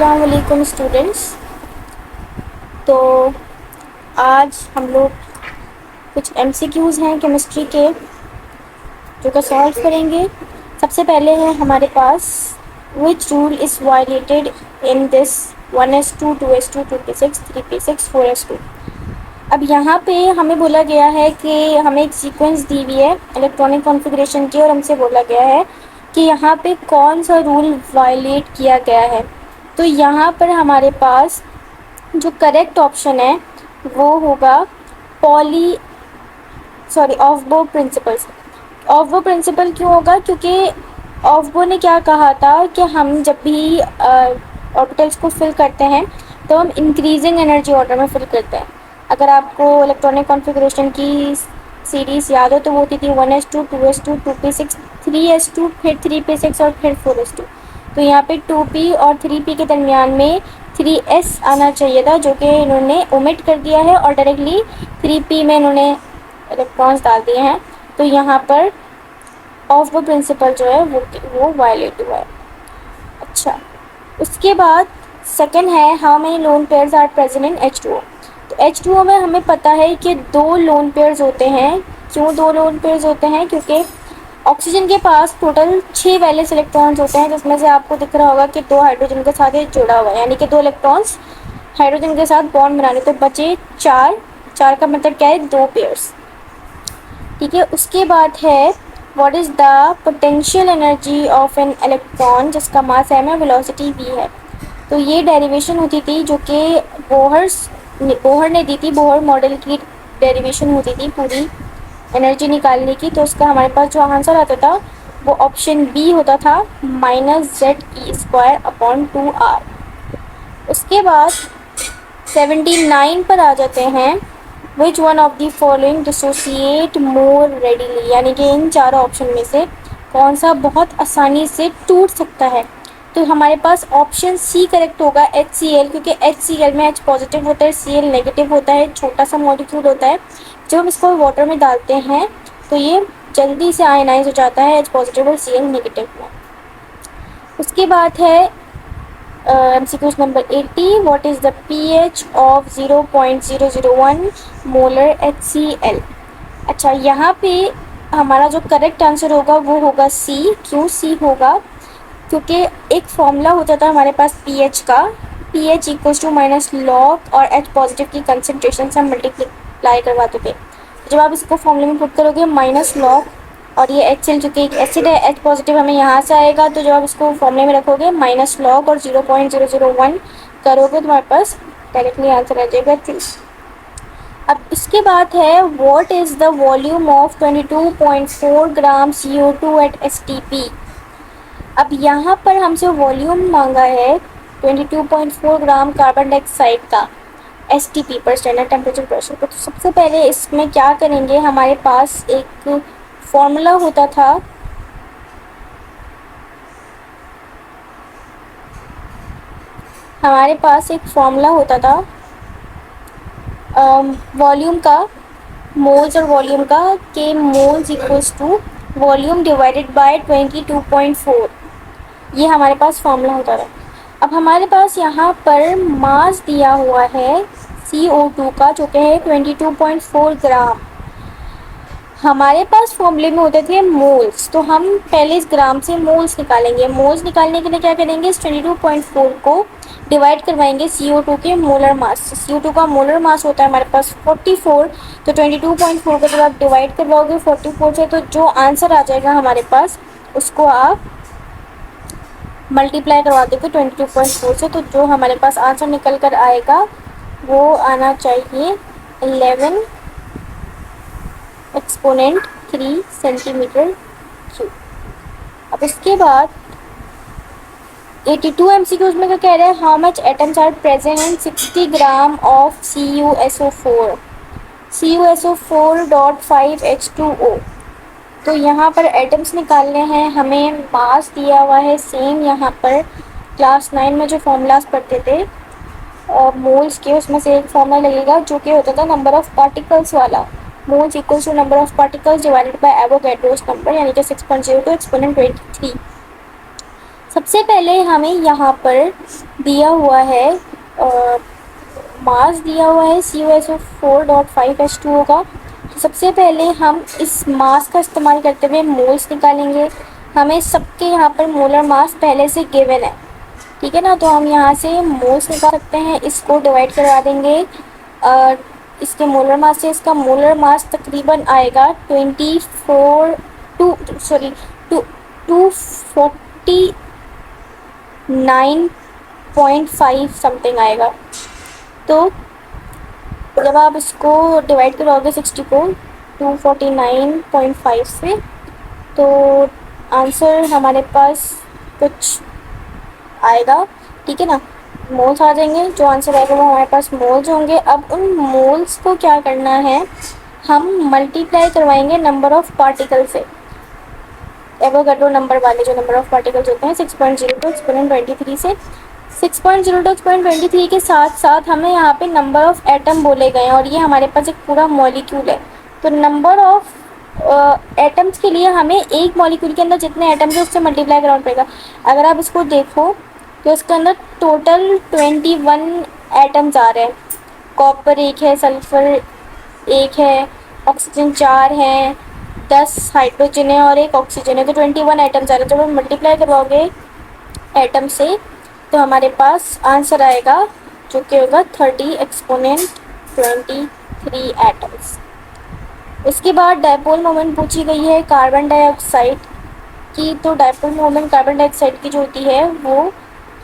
अस्सलाम वालेकुम स्टूडेंट्स। तो आज हम लोग कुछ एमसीक्यूज़ हैं केमिस्ट्री के जो कि सॉल्व करेंगे। सबसे पहले है हमारे पास which rule is violated in this 1s2 2s2 2p6 3p6 4s2। अब यहाँ पे हमें बोला गया है कि हमें एक सीक्वेंस दी हुई है इलेक्ट्रॉनिक कॉन्फ़िगरेशन की और हमसे बोला गया है कि यहाँ पे कौन सा रूल वायलेट किया गया है। तो यहाँ पर हमारे पास जो करेक्ट ऑप्शन है वो होगा ऑफबो प्रिंसिपल। ऑफबो प्रिंसिपल क्यों होगा? क्योंकि ऑफबो ने क्या कहा था कि हम जब भी ऑर्बिटल्स को फिल करते हैं तो हम इंक्रीजिंग एनर्जी ऑर्डर में फिल करते हैं। अगर आपको इलेक्ट्रॉनिक कॉन्फ़िगरेशन की सीरीज़ याद हो तो वो होती थी 1s2 2s2 2p6 3s2 फिर 3p6 और फिर 4s2। तो यहाँ पे 2p और 3p के दरमियान में 3s आना चाहिए था, जो कि इन्होंने ओमिट कर दिया है और डायरेक्टली 3p में इन्होंने इलेक्ट्रॉन्स डाल दिए हैं। तो यहाँ पर ऑफ द प्रिंसिपल जो है वो वायलेट हुआ है। अच्छा, उसके बाद सेकंड है how many lone pairs are present in H2O। तो H2O में हमें पता है कि 2 लोन पेयर्स होते हैं। क्यों 2 लोन पेयर्स होते हैं? क्योंकि ऑक्सीजन के पास टोटल 6 वैलेंस इलेक्ट्रॉन्स होते हैं, जिसमें से आपको दिख रहा होगा कि 2 हाइड्रोजन के साथ ये जुड़ा हुआ है, यानी कि 2 इलेक्ट्रॉन्स हाइड्रोजन के साथ बॉन्ड बनाने, तो बचे 4। 4 का मतलब क्या है? 2 पेयर्स। ठीक है, उसके बाद है what is the potential energy of an electron जिसका मास m है, वेलोसिटी v है। तो ये डेरिवेशन होती थी जो कि बोहर ने दी थी। बोहर मॉडल की डेरिवेशन होती थी पूरी एनर्जी निकालने की। तो उसका हमारे पास जो आंसर आता था वो ऑप्शन बी होता था -ZE²/2r। उसके बाद 79 पर आ जाते हैं। Which one of the following dissociate more readily, यानी कि इन चारों ऑप्शन में से कौन सा बहुत आसानी से टूट सकता है। तो हमारे पास ऑप्शन सी करेक्ट होगा, HCl, क्योंकि HCl में H पॉजिटिव होता है, Cl नेगेटिव होता है, छोटा सा मॉलिक्यूल होता है। जब हम इसको वाटर में डालते हैं तो ये जल्दी से आयनाइज हो जाता है H पॉजिटिव और Cl नेगेटिव में। उसके बाद है MCQs number 80, what is the pH of 0.001 molar HCl। अच्छा, यहाँ पे हमारा जो करेक्ट आंसर होगा वो होगा सी। क्यों सी होगा? क्योंकि एक फॉर्मूला होता था हमारे पास pH का, pH equals to minus log और H पॉजिटिव की कंसनट्रेशन से हम मल्टीप्लाई करवाते थे। जब आप इसको फॉर्मूले में पुट करोगे माइनस लॉग, और ये HCl जो कि एक एसिड है, H पॉजिटिव हमें यहाँ से आएगा, तो जब आप इसको फॉर्मूले में रखोगे माइनस लॉग और 0.001 करोगे तो तुम्हारे पास डायरेक्टली आंसर आ जाएगा 3। अब इसके बाद है what is the volume of 22.4 gram CO2 at STP। अब यहाँ पर हमसे वॉल्यूम मांगा है 22.4 ग्राम कार्बन डाइऑक्साइड का STP पर स्टैंडर्ड टेम्परेचर प्रेशर पर। तो सबसे पहले इसमें क्या करेंगे, हमारे पास एक फॉर्मूला होता था वॉल्यूम का, मोल्स और वॉल्यूम का, के moles equals to volume divided by 22.4। ये हमारे पास फॉर्मूला होता था। अब हमारे पास यहाँ पर मास दिया हुआ है CO2 का जो कि है 22.4 ग्राम। हमारे पास फॉर्मूले में होते थे मोल्स, तो हम पहले इस ग्राम से मोल्स निकालेंगे। मोल्स निकालने के लिए क्या करेंगे, इस 22.4 को डिवाइड करवाएंगे CO2 के मोलर मास से। CO2 का मोलर मास होता है हमारे पास 44, तो 22.4 को जब आप डिवाइड करवाओगे 44 से तो जो आंसर आ जाएगा हमारे पास उसको आप मल्टीप्लाई करवा दोगे 22.4 से। तो जो हमारे पास आंसर निकल कर आएगा वो आना चाहिए 11 एक्सपोनेंट 3 सेंटीमीटर क्यूब। अब इसके बाद 82 MCQs में क्या कह रहे हैं, how much atoms are present in 60 gram of CuSO4 CuSO4.5H2O। तो यहाँ पर एटम्स निकालने हैं, हमें मास दिया हुआ है सेम यहाँ पर क्लास 9 में जो फॉर्मूलाज पढ़ते थे मोल्स के, उसमें से एक फॉर्मूला लगेगा जो कि होता था नंबर ऑफ पार्टिकल्स वाला। Moles equals to number of particles divided by Avogadro's number, यानी कि 6.02 एक्सपोनेंट 23। सबसे पहले हमें यहाँ पर दिया हुआ है मास दिया हुआ है CuSO4.5H2O का। तो सबसे पहले हम इस मास का इस्तेमाल करते हुए मोल्स निकालेंगे। हमें सबके यहाँ पर मोलर मास पहले से गिवन है, ठीक है ना। तो हम यहाँ से मोल्स निकाल सकते हैं, इसको डिवाइड करवा देंगे इसके मोलर मास से। इसका मोलर मास तकरीबन आएगा 249.5 समथिंग आएगा। तो जब आप इसको डिवाइड करवाओगे 60 को 249.5 से, तो आंसर हमारे पास कुछ आएगा, ठीक है ना। मोल्स आ जाएंगे, जो आंसर आएगा वो हमारे पास मोल्स होंगे। अब उन मोल्स को क्या करना है, हम मल्टीप्लाई करवाएंगे नंबर ऑफ पार्टिकल से, एवोगाड्रो नंबर वाले जो नंबर ऑफ पार्टिकल्स होते हैं 6.02 एक्सपोनेंट 23 से। 6.02 एक्सपोनेंट 23 के साथ साथ हमें यहाँ पे नंबर ऑफ एटम बोले गए हैं, और ये हमारे पास एक पूरा मॉलिक्यूल है। तो नंबर ऑफ एटम्स के लिए हमें एक मॉलिक्यूल के अंदर जितने एटम्स हैं उससे मल्टीप्लाई कराना पड़ेगा। अगर आप इसको देखो तो इसके अंदर टोटल 21 एटम्स आ रहे हैं। कॉपर एक है, सल्फर एक है, ऑक्सीजन 4 हैं, 10 हाइड्रोजन है और एक ऑक्सीजन है। तो 21 एटम्स आ रहे हैं। जब हम मल्टीप्लाई करवाओगे एटम से तो हमारे पास आंसर आएगा जो कि होगा 30 एक्सपोनेंट 23 एटम्स। उसके बाद डायपोल मोमेंट पूछी गई है कार्बन डाइऑक्साइड की। तो डायपोल मोमेंट कार्बन डाइऑक्साइड की जो होती है वो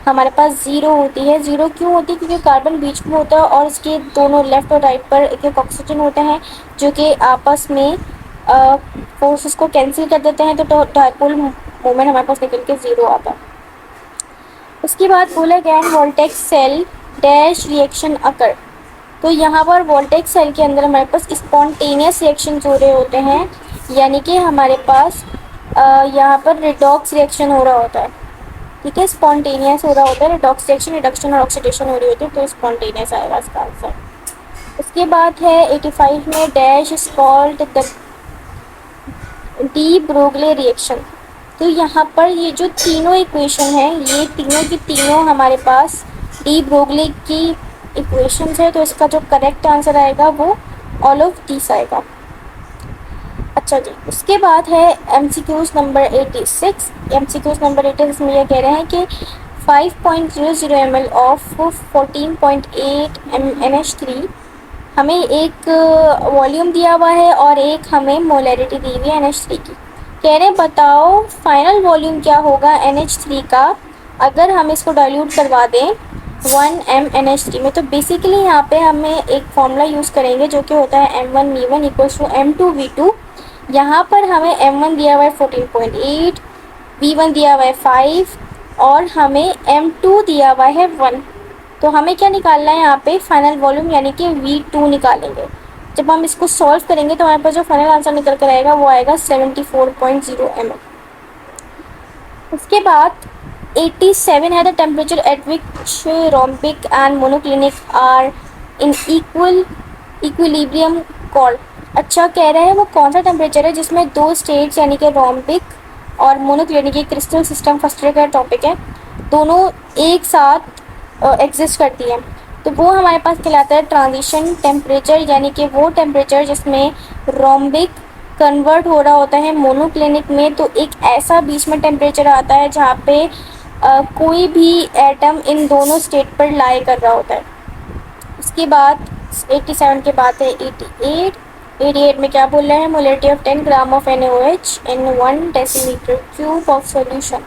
हमारे पास 0 होती है। 0 क्यों होती है? क्योंकि कार्बन बीच में होता है और इसके दोनों लेफ्ट और राइट पर एक एक ऑक्सीजन होते हैं जो कि आपस में फोर्सेस को कैंसिल कर देते हैं। तो डायपोल मोमेंट हमारे पास निकल के 0 आता है। उसके बाद बोला गया वोल्टेक्स सेल डैश रिएक्शन अकर। तो यहाँ पर वोल्टेक्स सेल के अंदर हमारे पास स्पॉन्टेनियस रिएक्शन हो रहे होते हैं, यानी कि हमारे पास यहाँ पर रिडॉक्स रिएक्शन हो रहा होता है, ठीक है। स्पॉन्टेनियस हो रहा होता है, रिडॉक्स रिएक्शन, रिडक्शन और ऑक्सीडेशन हो रही होती है, तो स्पॉन्टेनियस आएगा इसका आंसर। उसके बाद है 85 में dash is called the de Broglie reaction. तो यहाँ पर ये जो तीनों इक्वेशन है, ये तीनों की तीनों हमारे पास डी ब्रोगले की इक्वेशंस है। तो इसका जो करेक्ट आंसर आएगा वो ऑल ऑफ दिस आएगा। अच्छा जी, उसके बाद है MCQs नंबर 86। MCQs नंबर 86 में ये कह रहे हैं कि 5.00 ml ऑफ 14.8 NH3 हमें एक वॉल्यूम दिया हुआ है और एक हमें मोलैरिटी दी हुई है NH3 की। कह रहे हैं बताओ फाइनल वॉल्यूम क्या होगा NH3 का अगर हम इसको डाइल्यूट करवा दें 1 mNH3 में। तो बेसिकली यहाँ पे हमें एक फॉर्मूला यूज़ करेंगे जो कि होता है M1V1 इक्वल्स टू M2V2। यहाँ पर हमें M1 दिया हुआ है 14.8, V1 दिया हुआ है 5 और हमें M2 दिया हुआ है 1। तो हमें क्या निकालना है यहाँ पे फाइनल वॉल्यूम, यानी कि V2 निकालेंगे। जब हम इसको सॉल्व करेंगे तो हमारे पास जो फाइनल आंसर निकल कर आएगा वो आएगा 74.0 ml। उसके बाद 87 है the temperature at which rhombic and monoclinic are in equilibrium called. अच्छा, कह रहे हैं वो कौन सा टेम्परेचर है जिसमें दो स्टेट्स यानी कि रोम्बिक और मोनोक्लिनिक, ये क्रिस्टल सिस्टम फर्स्ट ईयर का टॉपिक है, दोनों एक साथ एग्जिस्ट करती हैं। तो वो हमारे पास कहलाता है ट्रांजिशन टेम्परेचर, यानी कि वो टेम्परेचर जिसमें रोम्बिक कन्वर्ट हो रहा होता है मोनोक्लिनिक में। तो एक ऐसा बीच में टेम्परेचर आता है जहाँ पे कोई भी एटम इन दोनों स्टेट पर लाई कर रहा होता है। उसके बाद 87 के बाद है 88 में क्या बोल रहे हैं, molarity of 10 gram of NaOH in 1 decimetre cube of solution.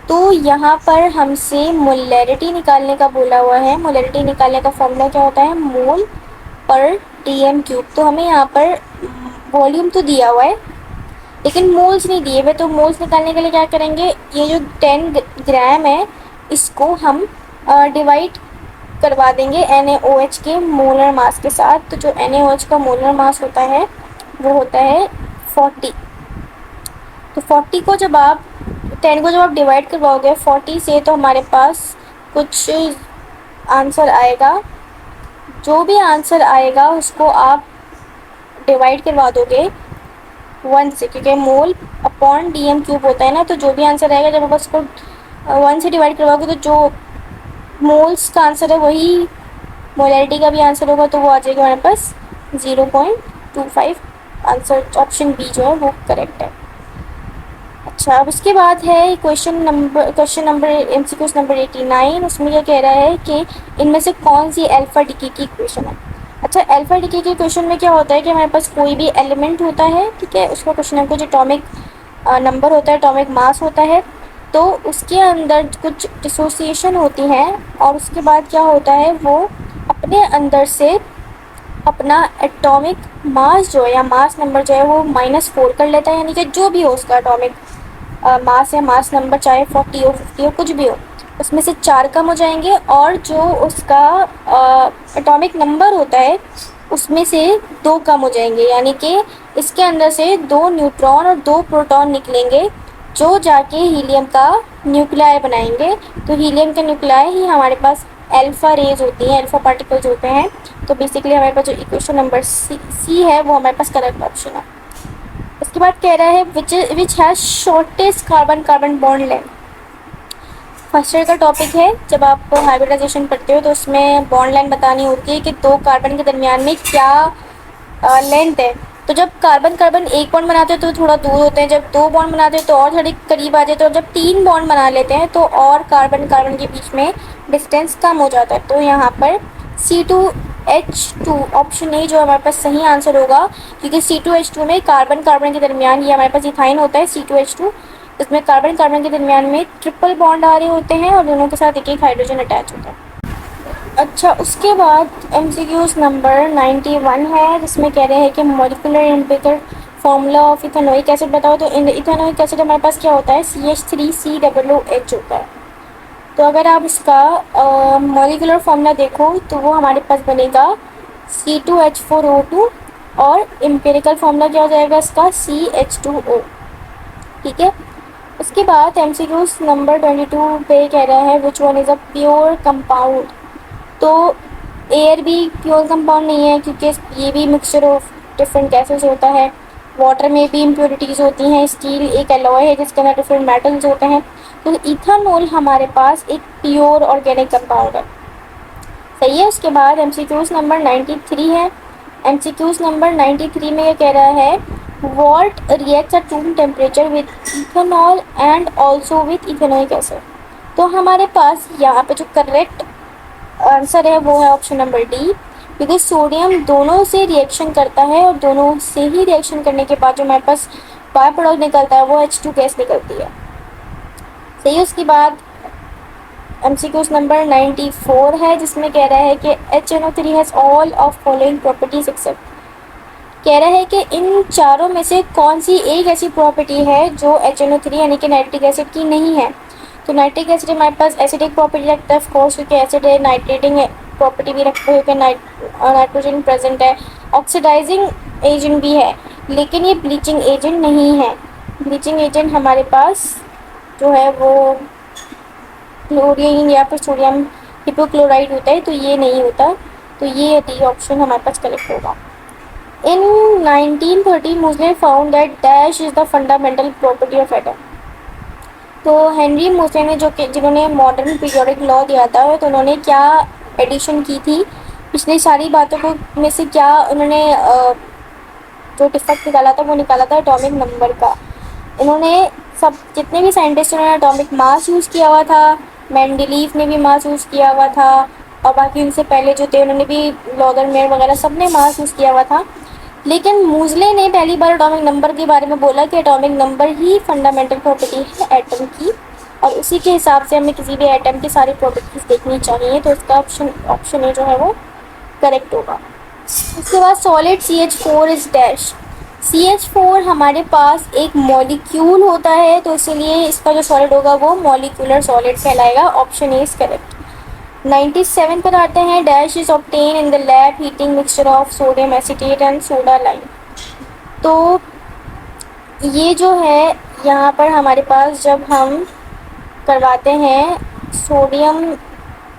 तो यहाँ पर हमसे मोलैरिटी निकालने का बोला हुआ है। मोलैरिटी निकालने का फॉर्मूला क्या होता है, मोल पर DM क्यूब। तो हमें यहाँ पर वॉल्यूम तो दिया हुआ है लेकिन मोल्स नहीं दिए हुए। तो मोल्स निकालने के लिए क्या करेंगे, ये जो 10 ग्राम है इसको हम डिवाइड करवा देंगे NaOH के मोलर मास के साथ। तो जो NaOH का मोलर मास होता है वो होता है 40। तो 40 को जब आप 10 को जब आप डिवाइड करवाओगे 40 से तो हमारे पास कुछ आंसर आएगा। जो भी आंसर आएगा उसको आप डिवाइड करवा दोगे 1 से, क्योंकि मोल अपॉन DM क्यूब होता है ना। तो जो भी आंसर आएगा जब आप उसको 1 से डिवाइड करवाओगे तो जो मोल्स का आंसर है वही मोलैरिटी का भी आंसर होगा, तो वो आ जाएगा हमारे पास 0.25। आंसर ऑप्शन बी जो है वो करेक्ट है। अच्छा, अब उसके बाद है क्वेश्चन नंबर एमसीक्यूज नंबर 89। उसमें क्या कह रहा है कि इनमें से कौन सी अल्फा डिके की इक्वेशन है। अच्छा, अल्फा डिके के क्वेश्चन में क्या होता है कि हमारे पास कोई भी एलिमेंट होता है, ठीक है, उसका क्वेश्चन है कुछ एटॉमिक नंबर होता है, एटॉमिक मास होता है, तो उसके अंदर कुछ डिसोसिएशन होती हैं और उसके बाद क्या होता है वो अपने अंदर से अपना एटॉमिक मास जो है या मास नंबर जो है वो -4 कर लेता है, यानी कि जो भी हो उसका एटॉमिक मास या मास नंबर, चाहे 40 हो 50 हो कुछ भी हो, उसमें से 4 कम हो जाएंगे और जो उसका एटॉमिक नंबर होता है उसमें से 2 कम हो जाएंगे, यानी कि इसके अंदर से 2 न्यूट्रॉन और 2 प्रोटॉन निकलेंगे जो जाके हीलियम का न्यूक्लियाई बनाएंगे। तो हीलियम के न्यूक्लियाई ही हमारे पास अल्फा रेज होती हैं, अल्फा पार्टिकल्स होते हैं। तो बेसिकली हमारे पास जो इक्वेशन नंबर सी है वो हमारे पास करेक्ट ऑप्शन है। इसके बाद कह रहा है which has shortest carbon carbon bond length. First year का टॉपिक है, जब आप हाइब्रिडाइजेशन पढ़ते हो तो उसमें बॉन्ड लेंथ बतानी होती है कि 2 कार्बन के दरमियान में क्या लेंथ है। तो जब कार्बन कार्बन एक बॉन्ड बनाते हैं तो थोड़ा दूर होते हैं, जब 2 बॉन्ड बनाते हैं तो और थोड़ी करीब आ जाते हैं, और जब 3 बॉन्ड बना लेते हैं तो और कार्बन कार्बन के बीच में डिस्टेंस कम हो जाता है। तो यहाँ पर C2H2 ऑप्शन ए जो हमारे पास सही आंसर होगा, क्योंकि C2H2 में कार्बन कार्बन के दरमियान ये हमारे पास इथाइन होता है C2H2, इसमें कार्बन कार्बन के दरमियान में ट्रिपल बॉन्ड आ रहे होते हैं और दोनों के साथ एक एक हाइड्रोजन अटैच होता है। अच्छा, उसके बाद एमसीक्यूज नंबर 91 है, जिसमें कह रहे हैं कि molecular empirical formula of ethanoic acid बताओ। तो इथेनोइक एसिड हमारे पास क्या होता है, CH3COOH होता है। तो अगर आप इसका मॉलिक्यूलर फॉर्मूला देखो तो वो हमारे पास बनेगा C2H4O2 और एम्पिरिकल फॉर्मूला क्या हो जाएगा इसका CH2O, ठीक है। उसके बाद एमसीक्यूज नंबर 22 पे कह रहा है which one is a pure compound. तो एयर भी प्योर कंपाउंड नहीं है, क्योंकि ये भी मिक्सचर ऑफ डिफरेंट गैसेस होता है। वाटर में भी इम्प्योरिटीज़ होती हैं। स्टील एक एलॉय है जिसके अंदर डिफरेंट मेटल्स होते हैं। तो इथानॉल हमारे पास एक प्योर ऑर्गेनिक कंपाउंड है, सही है। उसके बाद एमसीक्यूज नंबर 93 है। एमसीक्यूज नंबर 93 में ये कह रहा है what reacts at room temperature with ethanol and also with ethanoic acid. तो हमारे पास यहाँ पे जो करेक्ट आंसर है वो है ऑप्शन नंबर डी, क्योंकि सोडियम दोनों से रिएक्शन करता है और दोनों से ही रिएक्शन करने के बाद जो हमारे पास बाय प्रोडक्ट निकलता है वो H2 गैस निकलती है, सही है। उसके बाद एमसीक्यूज नंबर 94 है, जिसमें कह रहा है कि HNO3 has all of following properties except. कह रहा है कि इन चारों में से कौन सी एक ऐसी प्रॉपर्टी है जो HNO3 यानी कि नाइट्रिक एसिड की नहीं है। तो नाइट्रिक एसिड हमारे पास एसिडिक प्रॉपर्टी रखता है, ऑफकोर्स, क्योंकि एसिड है। नाइट्रेटिंग प्रॉपर्टी भी रखता है क्योंकि नाइट्रोजन प्रेजेंट है। ऑक्सीडाइजिंग एजेंट भी है, लेकिन ये ब्लीचिंग एजेंट नहीं है। ब्लीचिंग एजेंट हमारे पास जो है वो क्लोरीन या फिर सोडियम हिपोक्लोराइड होता है, तो ये नहीं होता। तो ये डी ऑप्शन हमारे पास करेक्ट होगा। In 1930, Moseley found that dash is the fundamental property of atom। तो हेनरी मोसले ने जिन्होंने मॉडर्न पीरियोडिक लॉ दिया था, तो उन्होंने क्या एडिशन की थी पिछली सारी बातों को में से, क्या उन्होंने जो डिफेक्ट निकाला था वो निकाला था एटॉमिक नंबर का। उन्होंने सब जितने भी साइंटिस्ट उन्होंने एटॉमिक मास यूज़ किया हुआ था, मेंडलीफ ने भी मास यूज़ किया हुआ था, और बाकी उनसे पहले जो थे उन्होंने भी, लॉदरमेयर वगैरह सब ने मास यूज़ किया हुआ था। लेकिन मूजले ने पहली बार एटॉमिक नंबर के बारे में बोला कि एटॉमिक नंबर ही फंडामेंटल प्रॉपर्टी है एटम की, और उसी के हिसाब से हमें किसी भी एटम की सारी प्रॉपर्टीज देखनी चाहिए। तो इसका ऑप्शन ए जो है वो करेक्ट होगा। उसके बाद solid CH4 is dash. CH4 हमारे पास एक मॉलिक्यूल होता है, तो इसीलिए इसका जो सॉलिड होगा वो मॉलिक्यूलर सॉलिड कहलाएगा। Option A is correct. 97 पर आते हैं। Dash is obtain in the lab heating mixture of sodium acetate and soda lime. तो ये जो है यहाँ पर हमारे पास जब हम करवाते हैं सोडियम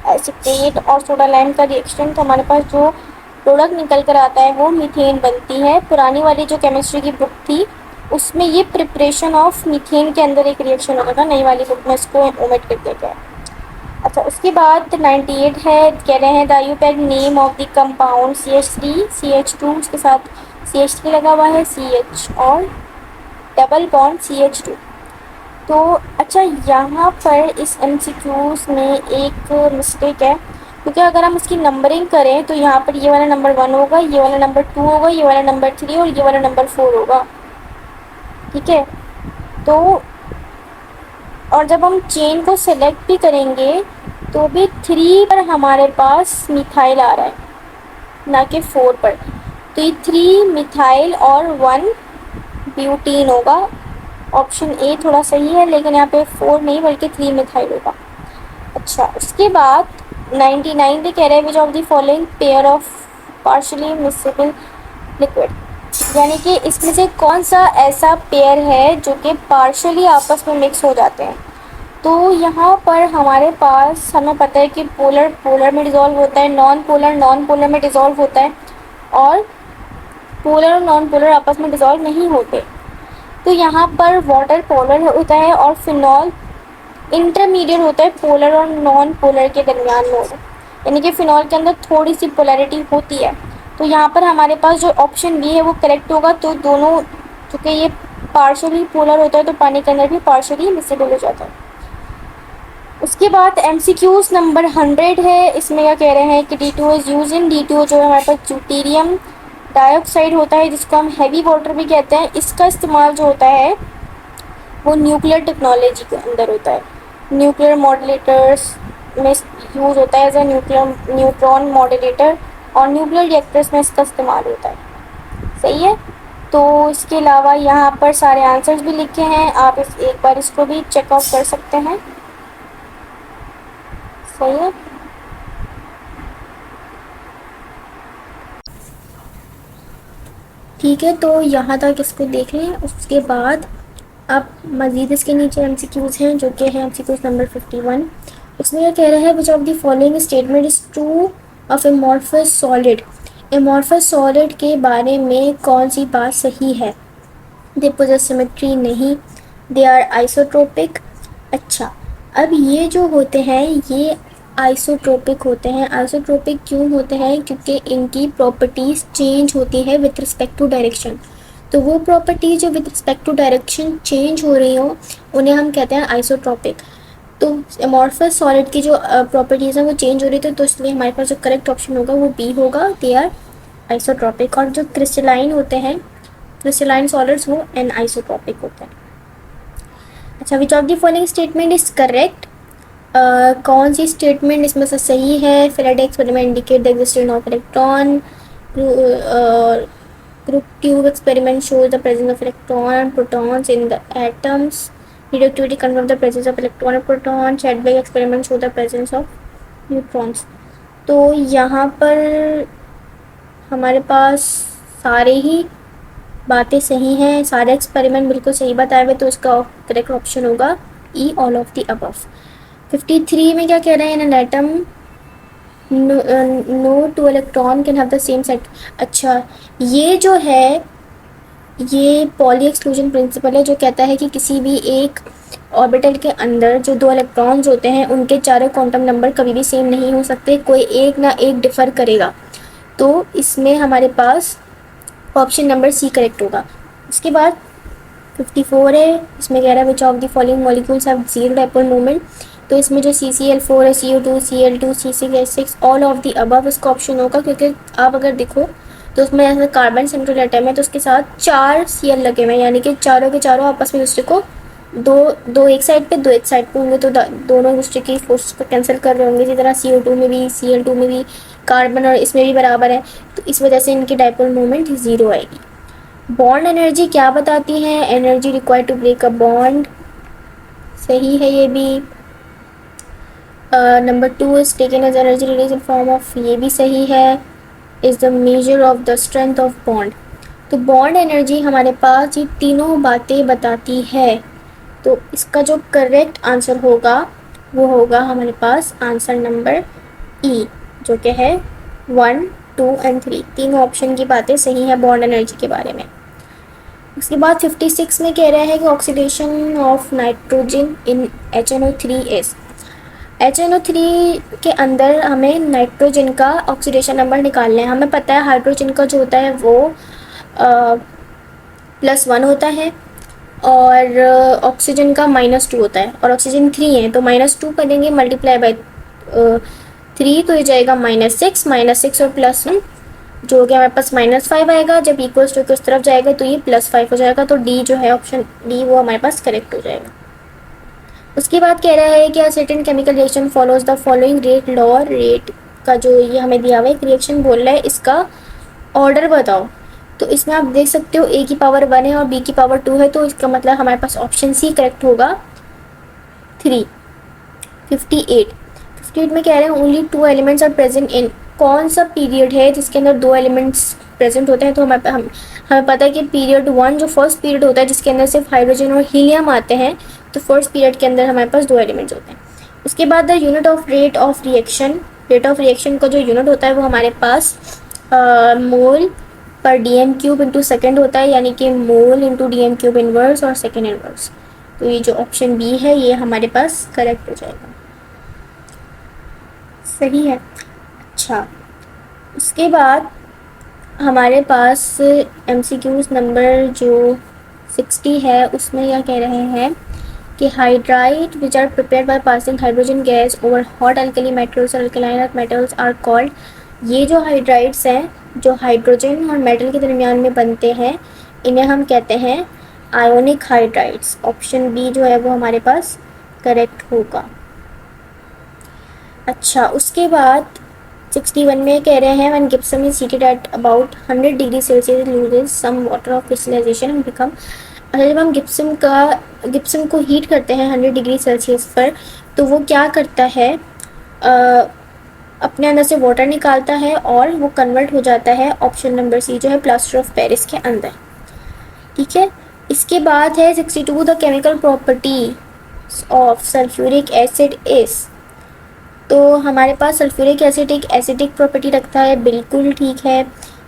एसीटेट और सोडा लाइम का रिएक्शन, तो हमारे पास जो प्रोडक्ट निकल कर आता है वो मीथेन बनती है। पुरानी वाली जो केमिस्ट्री की बुक थी उसमें ये प्रिपरेशन ऑफ मीथेन के अंदर एक रिएक्शन होगा, नई वाली बुक में इसको ओमिट कर दिया गया है। अच्छा, उसके बाद 98 है, कह रहे हैं the IUPAC name of the compound CH3 CH2, उसके साथ CH3 लगा हुआ है, CH और डबल बॉन्ड CH2। तो अच्छा, यहाँ पर इस MCQs में एक मिस्टेक है, क्योंकि अगर हम इसकी नंबरिंग करें तो यहाँ पर ये वाला नंबर 1 होगा, ये वाला नंबर 2 होगा, ये वाला नंबर 3 और ये वाला नंबर 4 होगा। ठीक है, तो और जब हम चेन को सिलेक्ट भी करेंगे तो भी 3 पर हमारे पास मिथाइल आ रहा है, ना कि 4 पर। तो ये 3 मिथाइल और 1 ब्यूटीन होगा। ऑप्शन ए थोड़ा सही है, लेकिन यहाँ पे 4 नहीं बल्कि 3 मिथाइल होगा। अच्छा, उसके बाद 99 पे कह रहे हैं which of the following pair of partially miscible liquid, यानी कि इसमें से कौन सा ऐसा पेयर है जो कि पार्शियली आपस में मिक्स हो जाते हैं। तो यहाँ पर हमारे पास हमें पता है कि पोलर पोलर में डिज़ोल्व होता है, नॉन पोलर में डिज़ोल्व होता है, और पोलर और नॉन पोलर आपस में डिज़ोल्व नहीं होते। तो यहाँ पर वाटर पोलर होता है और फिनॉल इंटरमीडिएट होता है पोलर और नॉन पोलर के दरमियान में, यानी कि फिनॉल के अंदर थोड़ी सी पोलैरिटी होती है। तो यहाँ पर हमारे पास जो ऑप्शन बी है वो करेक्ट होगा। तो दोनों, चूँकि ये पार्शियली पोलर होता है तो पानी के अंदर भी पार्शियली मिक्सेबल हो जाता है। उसके बाद MCQs नंबर 100 है, इसमें क्या कह रहे हैं कि D2 is use in, D2 जो है हमारे पास ड्यूटेरियम डाइऑक्साइड होता है, जिसको हम हैवी वाटर भी कहते हैं। इसका इस्तेमाल जो होता है वो न्यूक्लियर टेक्नोलॉजी के अंदर होता है, न्यूक्लियर मॉड्यूलेटर्स में यूज़ होता है एज ए न्यूट्रॉन मॉड्यूलेटर, और न्यूक्लियर रिएक्टर्स में इसका इस्तेमाल होता है। सही है। तो इसके अलावा यहाँ पर सारे आंसर्स भी लिखे हैं, आप एक बार इसको भी चेकआउट कर सकते हैं। सही है। ठीक है, तो यहाँ तक इसको देख लें। उसके बाद अब मज़ीद इसके नीचे MCQs हैं, जो कि है MCQs नंबर 51। उसमें यह कह रहा है विच of the following statement is true of amorphous solid. Amorphous solid के बारे में कौन सी बात सही है। दे पोजेस सिमेट्री, नहीं। They are isotropic. अच्छा, अब ये जो होते हैं ये आइसोट्रोपिक होते हैं। आइसोट्रोपिक क्यों होते हैं, क्योंकि इनकी प्रॉपर्टीज़ चेंज होती है विथ रिस्पेक्ट टू डायरेक्शन। तो वो प्रॉपर्टीज़ जो with respect to direction change हो रही हो उन्हें हम कहते हैं आइसोट्रोपिक। तो एमॉर्फस सॉलिड की जो प्रॉपर्टीज़ हैं वो चेंज हो रही थी, तो इसलिए हमारे पास जो करेक्ट ऑप्शन होगा वो बी होगा, दे आर आइसोट्रोपिक। और जो क्रिस्टलाइन होते हैं, क्रिस्टलाइन सॉलिड्स, वो एन आइसोट्रोपिक होते हैं। अच्छा, विच of the following statement is correct. कौन सी स्टेटमेंट इसमें से सही है। Faraday experiment indicate the existence of electron. Crook tube experiment shows the presence of electron and protons in the atoms. Radioactivity confirms the presence of electron and proton. Chadwick experiment show the presence of neutrons. तो यहाँ पर हमारे पास सारे ही बातें सही हैं, सारे experiment बिल्कुल सही बताए हुए, तो इसका करेक्ट ऑप्शन होगा E, all of the above. 53 में क्या कह रहे हैं, an atom no two electron can have the same set. अच्छा, ये जो है ये पॉली एक्सक्लूजन प्रिंसिपल है, जो कहता है कि किसी भी एक ऑर्बिटल के अंदर जो 2 इलेक्ट्रॉन्स होते हैं उनके चारों क्वांटम नंबर कभी भी सेम नहीं हो सकते, कोई एक ना एक डिफ़र करेगा। तो इसमें हमारे पास ऑप्शन नंबर सी करेक्ट होगा। उसके बाद 54 है, इसमें कह रहा है विच of the following molecules have zero dipole moment. तो इसमें जो CCl4 है, CO2, Cl2, C6H6, all of the above इसका ऑप्शन होगा, क्योंकि आप अगर देखो तो उसमें ऐसा कार्बन सेंट्रल एटम है तो उसके साथ 4 Cl लगे हुए हैं, यानी कि चारों के चारों आपस में दूसरे को दो एक साइड पे, 2 एक साइड पे होंगे, तो दोनों दूसरे की फोर्स को कैंसिल कर रहे होंगे। इसी तरह CO2 में भी, Cl2 में भी कार्बन और इसमें भी बराबर है, तो इस वजह से इनकी डाइपोल मोमेंट 0 आएगी। बॉन्ड एनर्जी क्या बताती है, energy required to break a bond, सही है ये भी। Number 2 is taken as energy release in form of, ये भी सही है। Is the measure of the strength of bond. तो बॉन्ड एनर्जी हमारे पास ये तीनों बातें बताती है, तो इसका जो करेक्ट आंसर होगा वो होगा हमारे पास आंसर नंबर ई, जो कि है 1, 2 एंड 3, तीनों ऑप्शन की बातें सही हैं बॉन्ड एनर्जी के बारे में। उसके बाद 56 में कह रहा है कि oxidation of nitrogen in HNO3 HNO3 के अंदर हमें नाइट्रोजन का ऑक्सीडेशन नंबर निकालना है। हमें पता है हाइड्रोजन का जो होता है वो +1 होता है और ऑक्सीजन का -2 होता है, और ऑक्सीजन 3 है तो -2 करेंगे मल्टीप्लाई बाय 3 तो ये जाएगा -6, -6 और +1 जो हो गया हमारे पास -5 आएगा। जब इक्वल्स टू उस तरफ जाएगा तो ये +5 हो जाएगा, तो डी जो है ऑप्शन डी वो हमारे पास करेक्ट हो जाएगा। उसके बाद कह रहा है कि a certain chemical reaction follows the following rate law. Rate का जो ये हमें दिया हुआ है, एक रिएक्शन बोल रहा है इसका ऑर्डर बताओ। तो इसमें आप देख सकते हो ए की पावर 1 है और बी की पावर 2 है, तो इसका मतलब हमारे पास ऑप्शन सी करेक्ट होगा 3। 58 में कह रहे हैं only 2 elements are present in. कौन सा पीरियड है जिसके अंदर 2 एलिमेंट्स प्रेजेंट होते हैं? तो हमें पता है कि पीरियड 1 जो फर्स्ट पीरियड होता है जिसके अंदर सिर्फ हाइड्रोजन और हीलियम आते हैं, तो फर्स्ट पीरियड के अंदर हमारे पास 2 एलिमेंट्स होते हैं। उसके बाद the unit of rate of reaction. Rate of reaction का जो यूनिट होता है वो हमारे पास मोल पर DM³ इंटू सेकेंड होता है, यानी कि मोल इंटू DM³ इनवर्स और सेकेंड इनवर्स। तो ये जो ऑप्शन बी है ये हमारे पास करेक्ट हो जाएगा। सही है। अच्छा, उसके बाद हमारे पास MCQs नंबर जो 60 है उसमें यह कह रहे हैं कि hydride which are prepared by passing hydrogen gas over hot alkali metals और alkaline earth metals are called. ये जो हाइड्राइड्स हैं जो हाइड्रोजन और मेटल के दरमियान में बनते हैं इन्हें हम कहते हैं आयोनिक हाइड्राइड्स। ऑप्शन बी जो है वो हमारे पास करेक्ट होगा। अच्छा, उसके बाद 61 में कह रहे हैं when gypsum is heated at about 100 degree Celsius loses some water of crystallization and become. जब हम गिप्सम को हीट करते हैं 100 डिग्री सेल्सियस पर, तो वो क्या करता है, अपने अंदर से वाटर निकालता है और वो कन्वर्ट हो जाता है ऑप्शन नंबर सी जो है प्लास्टर ऑफ पेरिस के अंदर। ठीक है। इसके बाद है 62 the chemical property of sulphuric acid is. तो हमारे पास सल्फ्यूरिक एसिड एक एसिडिक प्रॉपर्टी रखता है, बिल्कुल ठीक है।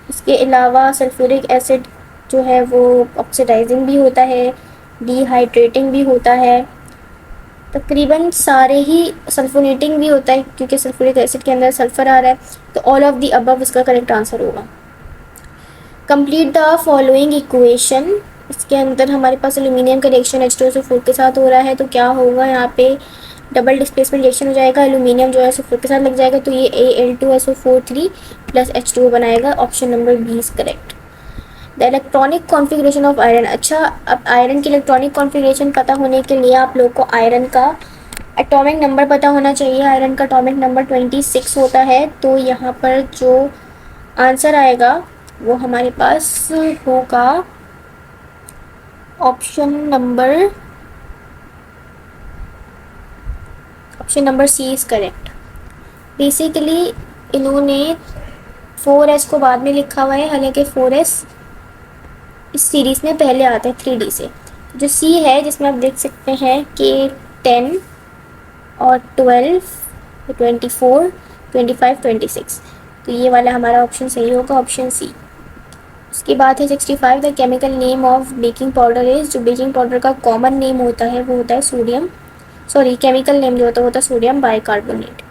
इसके अलावा सल्फ्यूरिक एसिड जो है वो ऑक्सीडाइजिंग भी होता है, डिहाइड्रेटिंग भी होता है, तकरीबन सारे ही सल्फोनेटिंग भी होता है क्योंकि सल्फ्यूरिक एसिड के अंदर सल्फर आ रहा है। तो ऑल ऑफ दी अबव इसका करेक्ट आंसर होगा। Complete the following equation. इसके अंदर हमारे पास एल्यूमिनियम का रिएक्शन H2SO4 के साथ हो रहा है, तो क्या होगा यहाँ पे डबल डिस्प्लेसमेंट रिएक्शन हो जाएगा, एल्यूमिनियम जो है SO4 के साथ लग जाएगा, तो ये Al2SO4 प्लस H2O बनाएगा। Option number B is correct. The electronic configuration of iron. अच्छा, अब आयरन की इलेक्ट्रॉनिक कॉन्फ़िगरेशन पता होने के लिए आप लोग को आयरन का एटॉमिक नंबर पता होना चाहिए। आयरन का एटॉमिक नंबर 26 होता है, तो यहाँ पर जो आंसर आएगा वो हमारे पास होगा option number C is correct. Basically इन्होंने 4s को बाद में लिखा हुआ है, हालांकि 4s इस सीरीज़ में पहले आता है 3D से। जो सी है जिसमें आप देख सकते हैं कि 10 और 12, 24, 25, 26, तो ये वाला हमारा ऑप्शन सही होगा, ऑप्शन सी। उसके बाद है 65 the chemical name of baking powder is. जो बेकिंग पाउडर का कॉमन नेम होता है वो होता है सोडियम, सॉरी केमिकल नेम जो होता है सोडियम बाइकार्बोनेट,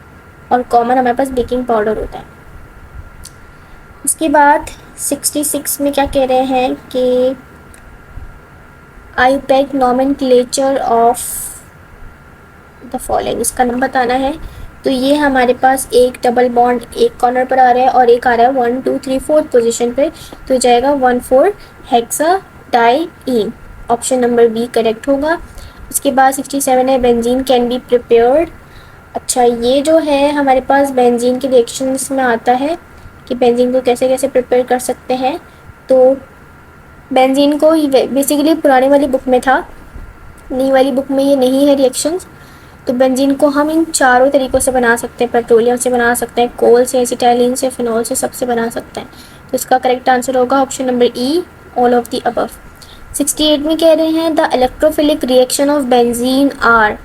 और कॉमन हमारे पास बेकिंग पाउडर होता है। उसके बाद 66 में क्या कह रहे हैं कि IUPAC nomenclature of the following, इसका नाम बताना है। तो ये हमारे पास एक डबल बॉन्ड एक कॉर्नर पर आ रहा है और एक आ रहा है 1, 2, 3, 4 पोजीशन पे, तो जाएगा 1,4 हेक्साडाइईन। ऑप्शन नंबर बी करेक्ट होगा। उसके बाद 67 है बेंजीन कैन बी प्रिपेयर्ड। अच्छा, ये जो है हमारे पास बेंजीन के रिएक्शंस में आता है कि बेंजीन को कैसे कैसे प्रिपेयर कर सकते हैं। तो बेंजीन को बेसिकली पुरानी वाली बुक में था, नई वाली बुक में ये नहीं है रिएक्शंस। तो बेंजीन को हम इन चारों तरीक़ों से बना सकते हैं, पेट्रोलियम से बना सकते हैं, कोल से, एसिटाइलिन से, फिनॉल से, सबसे बना सकते हैं। तो इसका करेक्ट आंसर होगा option number E, all of the above. 68 में कह रहे हैं the electrophilic reaction of benzene are.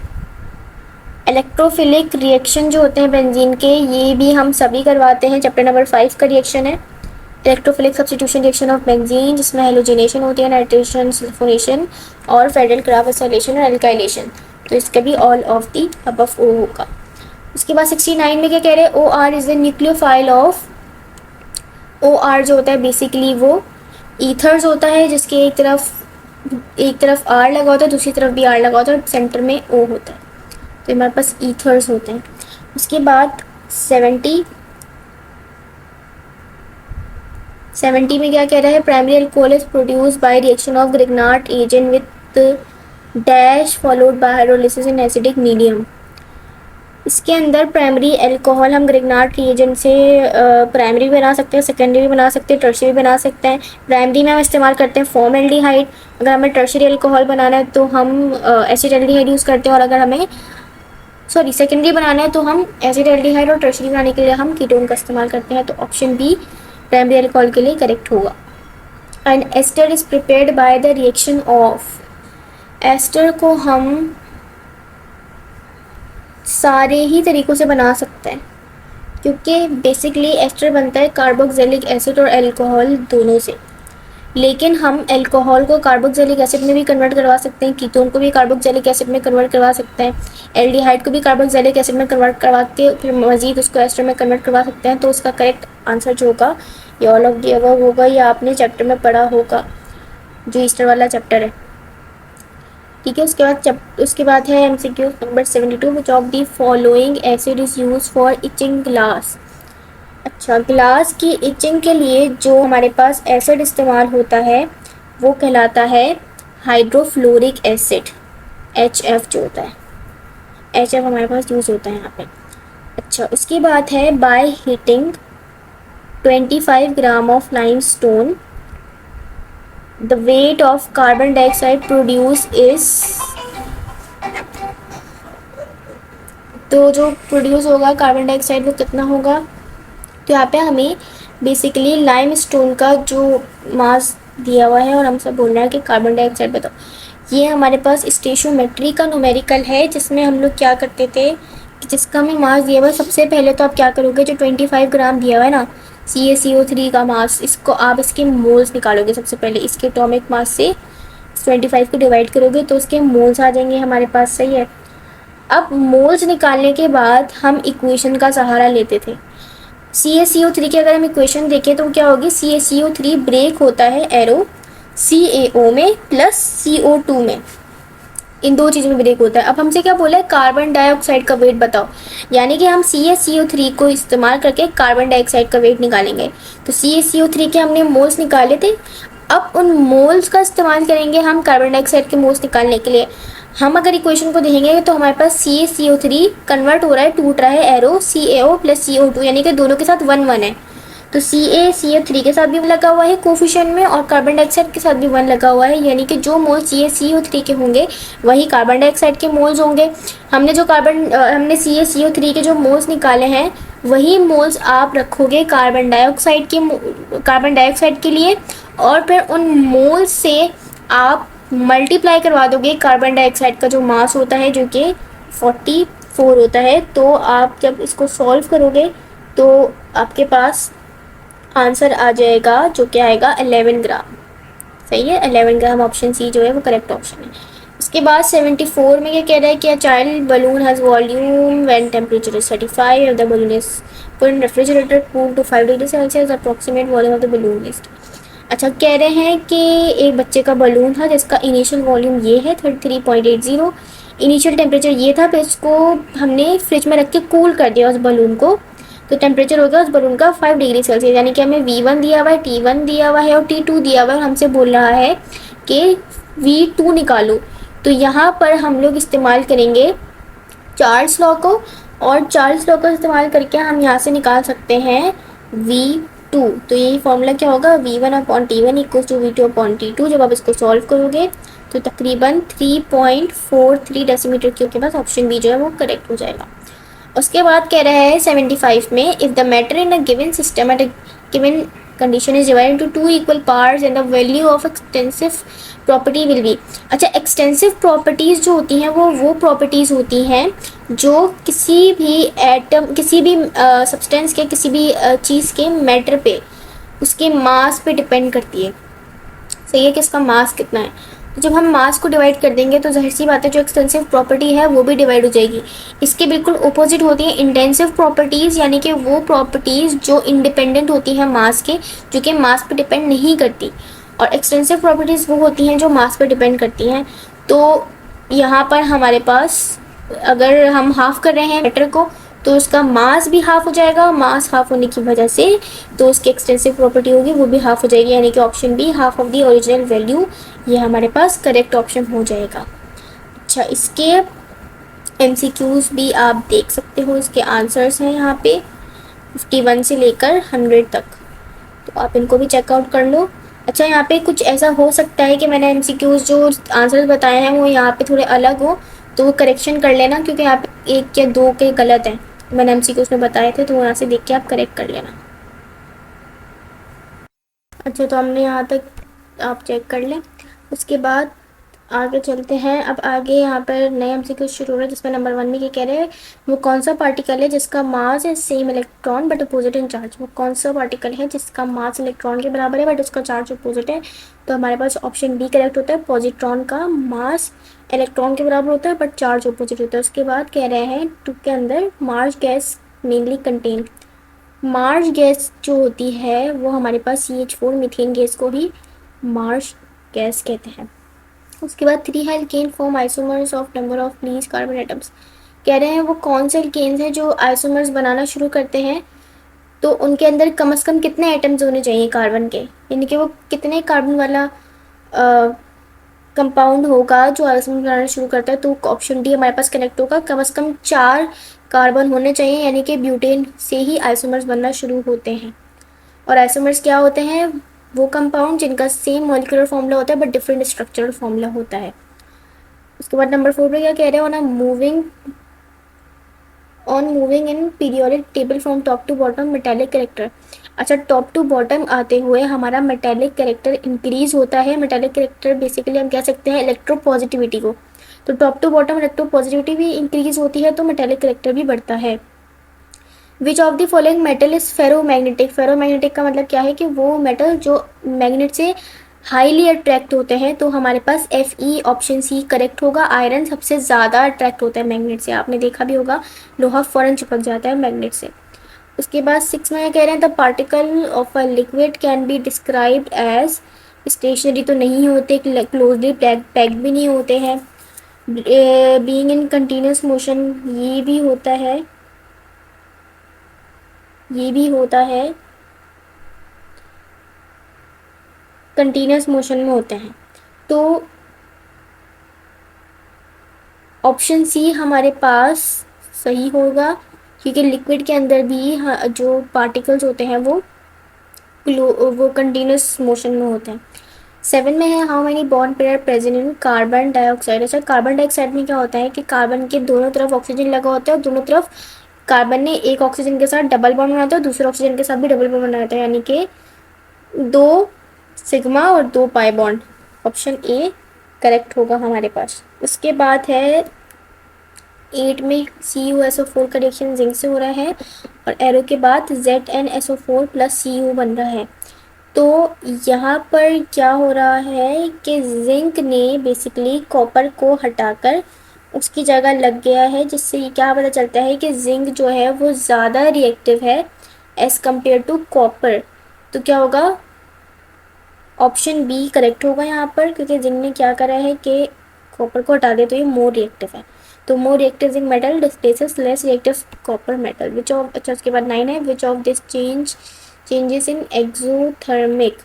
Electrophilic reaction जो होते हैं बेंजीन के, ये भी हम सभी करवाते हैं, चैप्टर नंबर 5 का रिएक्शन है। Electrophilic substitution reaction of benzene, जिसमें हेलोजिनेशन होती है, नाइट्रेशन, सल्फोनेशन और फेडरल क्राफ्ट एसिलेशन और एल्काइलेशन। तो इसका भी ऑल ऑफ दी अबव ओ होगा। उसके बाद 69 में क्या कह रहे हैं, O R is the nucleophile of. O R जो होता है बेसिकली वो ईथर्स होता है, जिसके एक तरफ आर लगा होता है, दूसरी तरफ भी आर लगा होता है और सेंटर में ओ होता है। तो हमारे पास ईथर्स होते हैं। उसके बाद 70 में क्या कह रहा है, primary alcohol is produce by reaction of Grignard agent with dash followed by hydrolysis in acidic medium. इसके अंदर प्राइमरी अल्कोहल हम ग्रिग्नार्ड एजेंट से प्राइमरी भी बना सकते हैं, सेकेंडरी भी बना सकते हैं, टर्शरी भी बना सकते हैं। प्राइमरी में हम इस्तेमाल करते हैं फॉर्मल्डिहाइड। अगर हमें टर्शरी अल्कोहल बनाना है तो हम एसिटाल्डिहाइड यूज़ करते हैं, और अगर हमें सेकेंडरी बनाना है तो हम एसिटाल्डिहाइड, और टर्शरी बनाने के लिए हम कीटोन का इस्तेमाल करते हैं। तो ऑप्शन बी प्राइमरी अल्कोहल के लिए करेक्ट होगा। And ester is prepared by the reaction of. Ester को हम सारे ही तरीक़ों से बना सकते हैं, क्योंकि बेसिकली एस्टर बनता है कार्बोक्सिलिक एसिड और अल्कोहल दोनों से। लेकिन हम अल्कोहल को कार्बोक्सिलिक एसिड में भी कन्वर्ट करवा सकते हैं, कीटोन को भी कार्बोक्सिलिक एसिड में कन्वर्ट करवा सकते हैं, एल्डिहाइड को भी कार्बोक्सिलिक एसिड में कन्वर्ट करवा के फिर मज़ीद उसको एस्टर में कन्वर्ट करवा सकते हैं। तो उसका करेक्ट आंसर जो होगा ये ऑल ऑफ दी अबव होगा। या आपने चैप्टर में पढ़ा होगा जो ईस्टर वाला चैप्टर है, ठीक है। उसके बाद है MCQ number 72, which of the following acid is use for etching glass. अच्छा, ग्लास की इचिंग के लिए जो हमारे पास एसिड इस्तेमाल होता है वो कहलाता है हाइड्रोफ्लोरिक एसिड, HF जो होता है, HF हमारे पास यूज़ होता है यहाँ पे। अच्छा, उसके बाद है by heating 25 gram of limestone the weight of carbon dioxide produced is, तो जो प्रोड्यूस होगा कार्बन डाइऑक्साइड वो कितना होगा। तो यहाँ पे हमें बेसिकली लाइम स्टोन का जो मास दिया हुआ है और हमसे बोल रहा है कि कार्बन डाइऑक्साइड बताओ। ये हमारे पास स्टेशियोमेट्री का न्यूमेरिकल है, जिसमें हम लोग क्या करते थे कि जिसका हमें मास दिया हुआ है, सबसे पहले तो आप क्या करोगे, जो 25 ग्राम दिया हुआ है ना CaCO3 का मास, इसको आप इसके मोल्स निकालोगे। सबसे पहले इसके एटॉमिक मास से 25 को डिवाइड करोगे तो उसके मोल्स आ जाएंगे हमारे पास, सही है। अब मोल्स निकालने के बाद हम इक्वेशन का सहारा लेते थे। CaCO3 की अगर हम इक्वेशन देखें तो क्या होगी, CaCO3 ब्रेक होता है एरो CaO में प्लस CO2 में, इन दो चीज़ों में ब्रेक होता है। अब हमसे क्या बोला है, कार्बन डाइऑक्साइड का वेट बताओ, यानी कि हम CaCO3 को इस्तेमाल करके कार्बन डाइऑक्साइड का वेट निकालेंगे। तो CaCO3 के हमने मोल्स निकाले थे, अब उन मोल्स का इस्तेमाल करेंगे हम कार्बन डाइऑक्साइड के मोल्स निकालने के लिए। हम अगर इक्वेशन को देखेंगे तो हमारे पास CaCO3 कन्वर्ट हो रहा है, टूट रहा है एरो CaO प्लस CO2, यानी कि दोनों के साथ 1 है। तो CaCO3 के साथ भी लगा हुआ है कोफिशिएंट में और कार्बन डाइऑक्साइड के साथ भी 1 लगा हुआ है, यानी कि जो मोल CaCO3 के होंगे वही कार्बन डाइऑक्साइड के मोल्स होंगे। हमने CaCO3 के जो मोल्स निकाले हैं वही मोल्स आप रखोगे कार्बन डाइऑक्साइड के लिए, और फिर उन मोल्स से आप मल्टीप्लाई करवा दोगे कार्बन डाइऑक्साइड का जो मास होता है, जो कि 44 होता है। तो आप जब इसको सॉल्व करोगे तो आपके पास आंसर आ जाएगा, जो क्या आएगा 11 ग्राम, सही है। 11 ग्राम ऑप्शन सी जो है वो करेक्ट ऑप्शन है। उसके बाद 74 में क्या कह रहा है कि child balloon has volume when temperature is 35 और the balloon is put in refrigerator cool to 5 degree Celsius, approximate volume of the balloon is. अच्छा, कह रहे हैं कि एक बच्चे का बलून था जिसका इनिशियल वॉल्यूम ये है 33.80, इनिशियल टेम्परेचर ये था, फिर इसको हमने फ्रिज में रख के कूल कर दिया उस बलून को, तो टेम्परेचर हो गया उस बलून का 5 डिग्री सेल्सियस, यानी कि हमें V1 दिया हुआ है, T1 दिया हुआ है और T2 दिया हुआ है, और हमसे बोल रहा है कि V2 निकालो। तो यहाँ पर हम लोग इस्तेमाल करेंगे चार्ल्स लॉ को, और चार्ल्स लॉ को इस्तेमाल करके हम यहाँ से निकाल सकते हैं V2। तो यही फॉर्मूला क्या होगा, V1/T1 इक्वल्स टू V2/T2। जब आप इसको सॉल्व करोगे तो तकरीबन 3.43 डेसीमीटर क्यूब के पास ऑप्शन बी जो है वो करेक्ट हो जाएगा। उसके बाद कह रहा है 75 में, if the matter in a given system at a given condition is divided into 2 equal parts and the value of extensive property will be. अच्छा, एक्सटेंसिव प्रॉपर्टीज़ जो होती हैं वो प्रॉपर्टीज़ होती हैं जो किसी भी एटम, किसी भी सब्सटेंस के, किसी भी चीज़ के मैटर पे उसके मास पे डिपेंड करती है। सही है कि इसका मास कितना है। तो जब हम मास को डिवाइड कर देंगे तो जाहिर सी बात है जो एक्सटेंसिव प्रॉपर्टी है वो भी डिवाइड हो जाएगी। इसके बिल्कुल अपोजिट होती है इंटेंसिव प्रॉपर्टीज़, यानी कि वो प्रॉपर्टीज़ जो इंडिपेंडेंट होती हैं मास के, जो कि मास पे डिपेंड नहीं करती। और एक्सटेंसिव प्रॉपर्टीज़ वो होती हैं जो मास पे डिपेंड करती हैं। तो यहाँ पर हमारे पास अगर हम हाफ कर रहे हैं मैटर को तो उसका मास भी हाफ हो जाएगा, मास हाफ होने की वजह से तो उसकी एक्सटेंसिव प्रॉपर्टी होगी वो भी हाफ हो जाएगी, यानी कि option B half of the original value, ये हमारे पास करेक्ट ऑप्शन हो जाएगा। अच्छा, इसके एमसीक्यूज भी आप देख सकते हो, इसके आंसर्स हैं यहाँ पे 51 से लेकर 100 तक, तो आप इनको भी चेकआउट कर लो। अच्छा, यहाँ पे कुछ ऐसा हो सकता है कि मैंने एमसीक्यूज जो आंसर्स बताए हैं वो यहाँ पे थोड़े अलग हो, तो वो करेक्शन कर लेना, क्योंकि यहाँ पे 1 या 2 के गलत हैं मैंने एमसीक्यूज में बताए थे, तो यहाँ से देख के आप करेक्ट कर लेना। अच्छा, तो हमने यहाँ तक आप चेक कर लें। उसके बाद आगे चलते हैं। अब आगे यहाँ पर नए एमसीक्यू शुरू हो रहा है, जिसमें नंबर 1 में क्या कह रहे हैं, वो कौन सा पार्टिकल है जिसका मास है same electron but opposite in charge. वो कौन सा पार्टिकल है जिसका मास इलेक्ट्रॉन के बराबर है बट उसका चार्ज अपोजिट है। तो हमारे पास ऑप्शन बी करेक्ट होता है, पॉजिट्रॉन का मास इलेक्ट्रॉन के बराबर होता है बट चार्ज अपोजिट होता है। उसके बाद कह रहे हैं 2 के अंदर marsh gas mainly contain. Marsh gas जो होती है वो हमारे पास CH4 मीथेन गैस को ही मार्स गैस कहते हैं। उसके बाद 3 है alkane form isomers of number of please carbon atoms. कह रहे हैं वो कौन से एल्केन्स हैं जो आइसोमर्स बनाना शुरू करते हैं, तो उनके अंदर कम से कम कितने एटम्स होने चाहिए कार्बन के, यानी कि वो कितने कार्बन वाला कंपाउंड होगा जो आइसोमर बनाना शुरू करता है। तो ऑप्शन डी हमारे पास कनेक्ट होगा, कम से कम 4 कार्बन होने चाहिए, यानी कि ब्यूटेन से ही आइसोमर्स बनना शुरू होते हैं। और आइसोमर्स क्या होते हैं, वो कंपाउंड जिनका सेम मॉलिक्यूलर फॉर्मूला होता है बट डिफरेंट स्ट्रक्चरल फॉर्मूला होता है। उसके बाद नंबर 4 पे क्या कह रहे हैं, on moving in periodic table from top to bottom metallic character. अच्छा, टॉप टू बॉटम आते हुए हमारा मेटेलिक कैरेक्टर इंक्रीज होता है। मेटेलिक कैरेक्टर बेसिकली हम कह सकते हैं इलेक्ट्रोपॉजिटिविटी को, तो टॉप टू बॉटम इलेक्ट्रोपॉजिटिविटी भी इंक्रीज होती है तो मेटेलिक कैरेक्टर भी बढ़ता है। विच of the following metal is ferromagnetic. Ferromagnetic का मतलब क्या है कि वो मेटल जो मैग्नेट से हाईली अट्रैक्ट होते हैं, तो हमारे पास FE ऑप्शन सी करेक्ट होगा। आयरन सबसे ज़्यादा अट्रैक्ट होता है मैग्नेट से, आपने देखा भी होगा लोहा फ़ौरन चिपक जाता है मैग्नेट से। उसके बाद 6 में कह रहे हैं the particle of a liquid can be described as. Stationary तो नहीं होते, क्लोजली पैक्ड भी नहीं होते हैं। बीइंग इन कंटिन्यूस मोशन ये भी होता है, ये भी होता है, कंटिन्यूस मोशन में होते हैं। तो ऑप्शन सी हमारे पास सही होगा, क्योंकि लिक्विड के अंदर भी जो पार्टिकल्स होते हैं वो कंटिन्यूस मोशन में होते हैं। 7 में है how many bond pair present in carbon dioxide. अच्छा, कार्बन डाइऑक्साइड में क्या होता है कि कार्बन के दोनों तरफ ऑक्सीजन लगा होता है और दोनों तरफ कार्बन ने एक ऑक्सीजन के साथ डबल बॉन्ड बनाता है और दूसरे ऑक्सीजन के साथ भी डबल बॉन्ड बनाता है, यानी कि 2 सिग्मा और 2 pi bond. Option A correct होगा हमारे पास। उसके बाद है 8 में CuSO4 का रिएक्शन जिंक से हो रहा है और एरो के बाद ZnSO4 प्लस Cu बन रहा है। तो यहाँ पर क्या हो रहा है कि जिंक ने बेसिकली कॉपर को हटाकर उसकी जगह लग गया है, जिससे ये क्या पता चलता है कि जिंक जो है वो ज़्यादा रिएक्टिव है एज़ कम्पेयर टू कॉपर। तो क्या होगा, ऑप्शन बी करेक्ट होगा यहाँ पर, क्योंकि जिंक ने क्या करा है कि कॉपर को हटा दे तो ये मोर रिएक्टिव है। तो more reactive zinc metal displaces less reactive copper metal. Which of, अच्छा उसके बाद 9 है which of this changes in exothermic.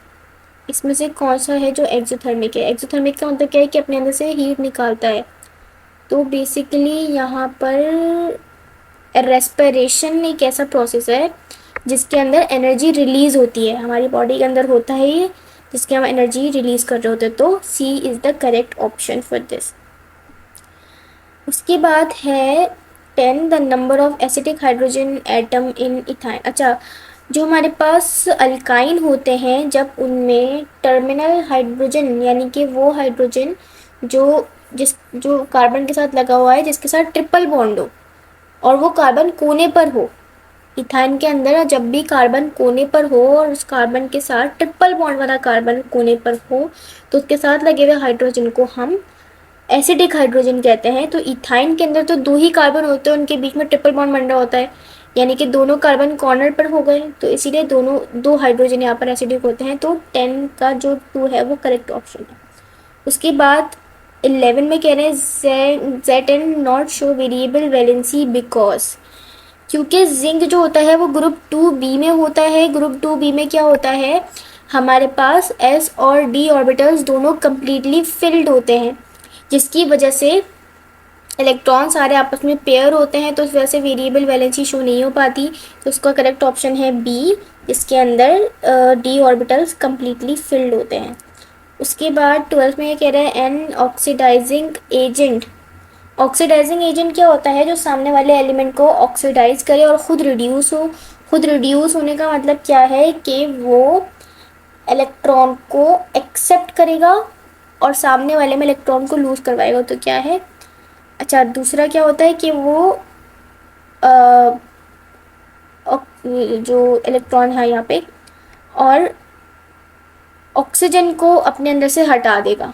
इसमें से कौन सा है जो एक्सोथर्मिक है। एक्सोथर्मिक का मतलब क्या है कि अपने अंदर से हीट निकालता है। तो बेसिकली यहाँ पर रेस्पिरेशन एक ऐसा प्रोसेस है जिसके अंदर एनर्जी रिलीज होती है, हमारी बॉडी के अंदर होता है ये, जिसके हम एनर्जी रिलीज कर रहे होते हैं। तो C is the correct option for this. उसके बाद है 10 the number of acidic hydrogen atom in ethyne. अच्छा, जो हमारे पास अल्काइन होते हैं जब उनमें टर्मिनल हाइड्रोजन, यानी कि वो हाइड्रोजन जो कार्बन के साथ लगा हुआ है जिसके साथ ट्रिपल बॉन्ड हो और वो कार्बन कोने पर हो, इथाइन के अंदर जब भी कार्बन कोने पर हो और उस कार्बन के साथ ट्रिपल बॉन्ड वाला कार्बन कोने पर हो तो उसके साथ लगे हुए हाइड्रोजन को हम एसिडिक हाइड्रोजन कहते हैं। तो इथाइन के अंदर तो दो ही कार्बन होते हैं, उनके बीच में ट्रिपल बॉन्ड बन रहा होता है, यानी कि दोनों कार्बन कॉर्नर पर हो गए, तो इसीलिए दोनों दो हाइड्रोजन यहाँ पर एसिडिक होते हैं। तो 10 का जो 2 है वो करेक्ट ऑप्शन है। उसके बाद 11 में कह रहे हैं jet and not show variable valency because, क्योंकि जिंक जो होता है वो ग्रुप 2b में होता है। ग्रुप 2b में क्या होता है, हमारे पास s और d ऑर्बिटल्स दोनों कम्प्लीटली फिल्ड होते हैं, जिसकी वजह से इलेक्ट्रॉन सारे आपस में पेयर होते हैं, तो इस वजह से वेरिएबल वैलेंसी शो नहीं हो पाती। तो इसका करेक्ट ऑप्शन है बी, इसके अंदर डी ऑर्बिटल्स कम्प्लीटली फिल्ड होते हैं। उसके बाद 12th में ये कह रहे हैं an oxidising agent. Oxidising agent क्या होता है, जो सामने वाले एलिमेंट को ऑक्सीडाइज करे और खुद रिड्यूस हो। खुद रिड्यूस होने का मतलब क्या है कि वो इलेक्ट्रॉन को एक्सेप्ट करेगा और सामने वाले में इलेक्ट्रॉन को लूज करवाएगा। तो क्या है, अच्छा दूसरा क्या होता है कि वो जो इलेक्ट्रॉन है यहाँ पे और ऑक्सीजन को अपने अंदर से हटा देगा।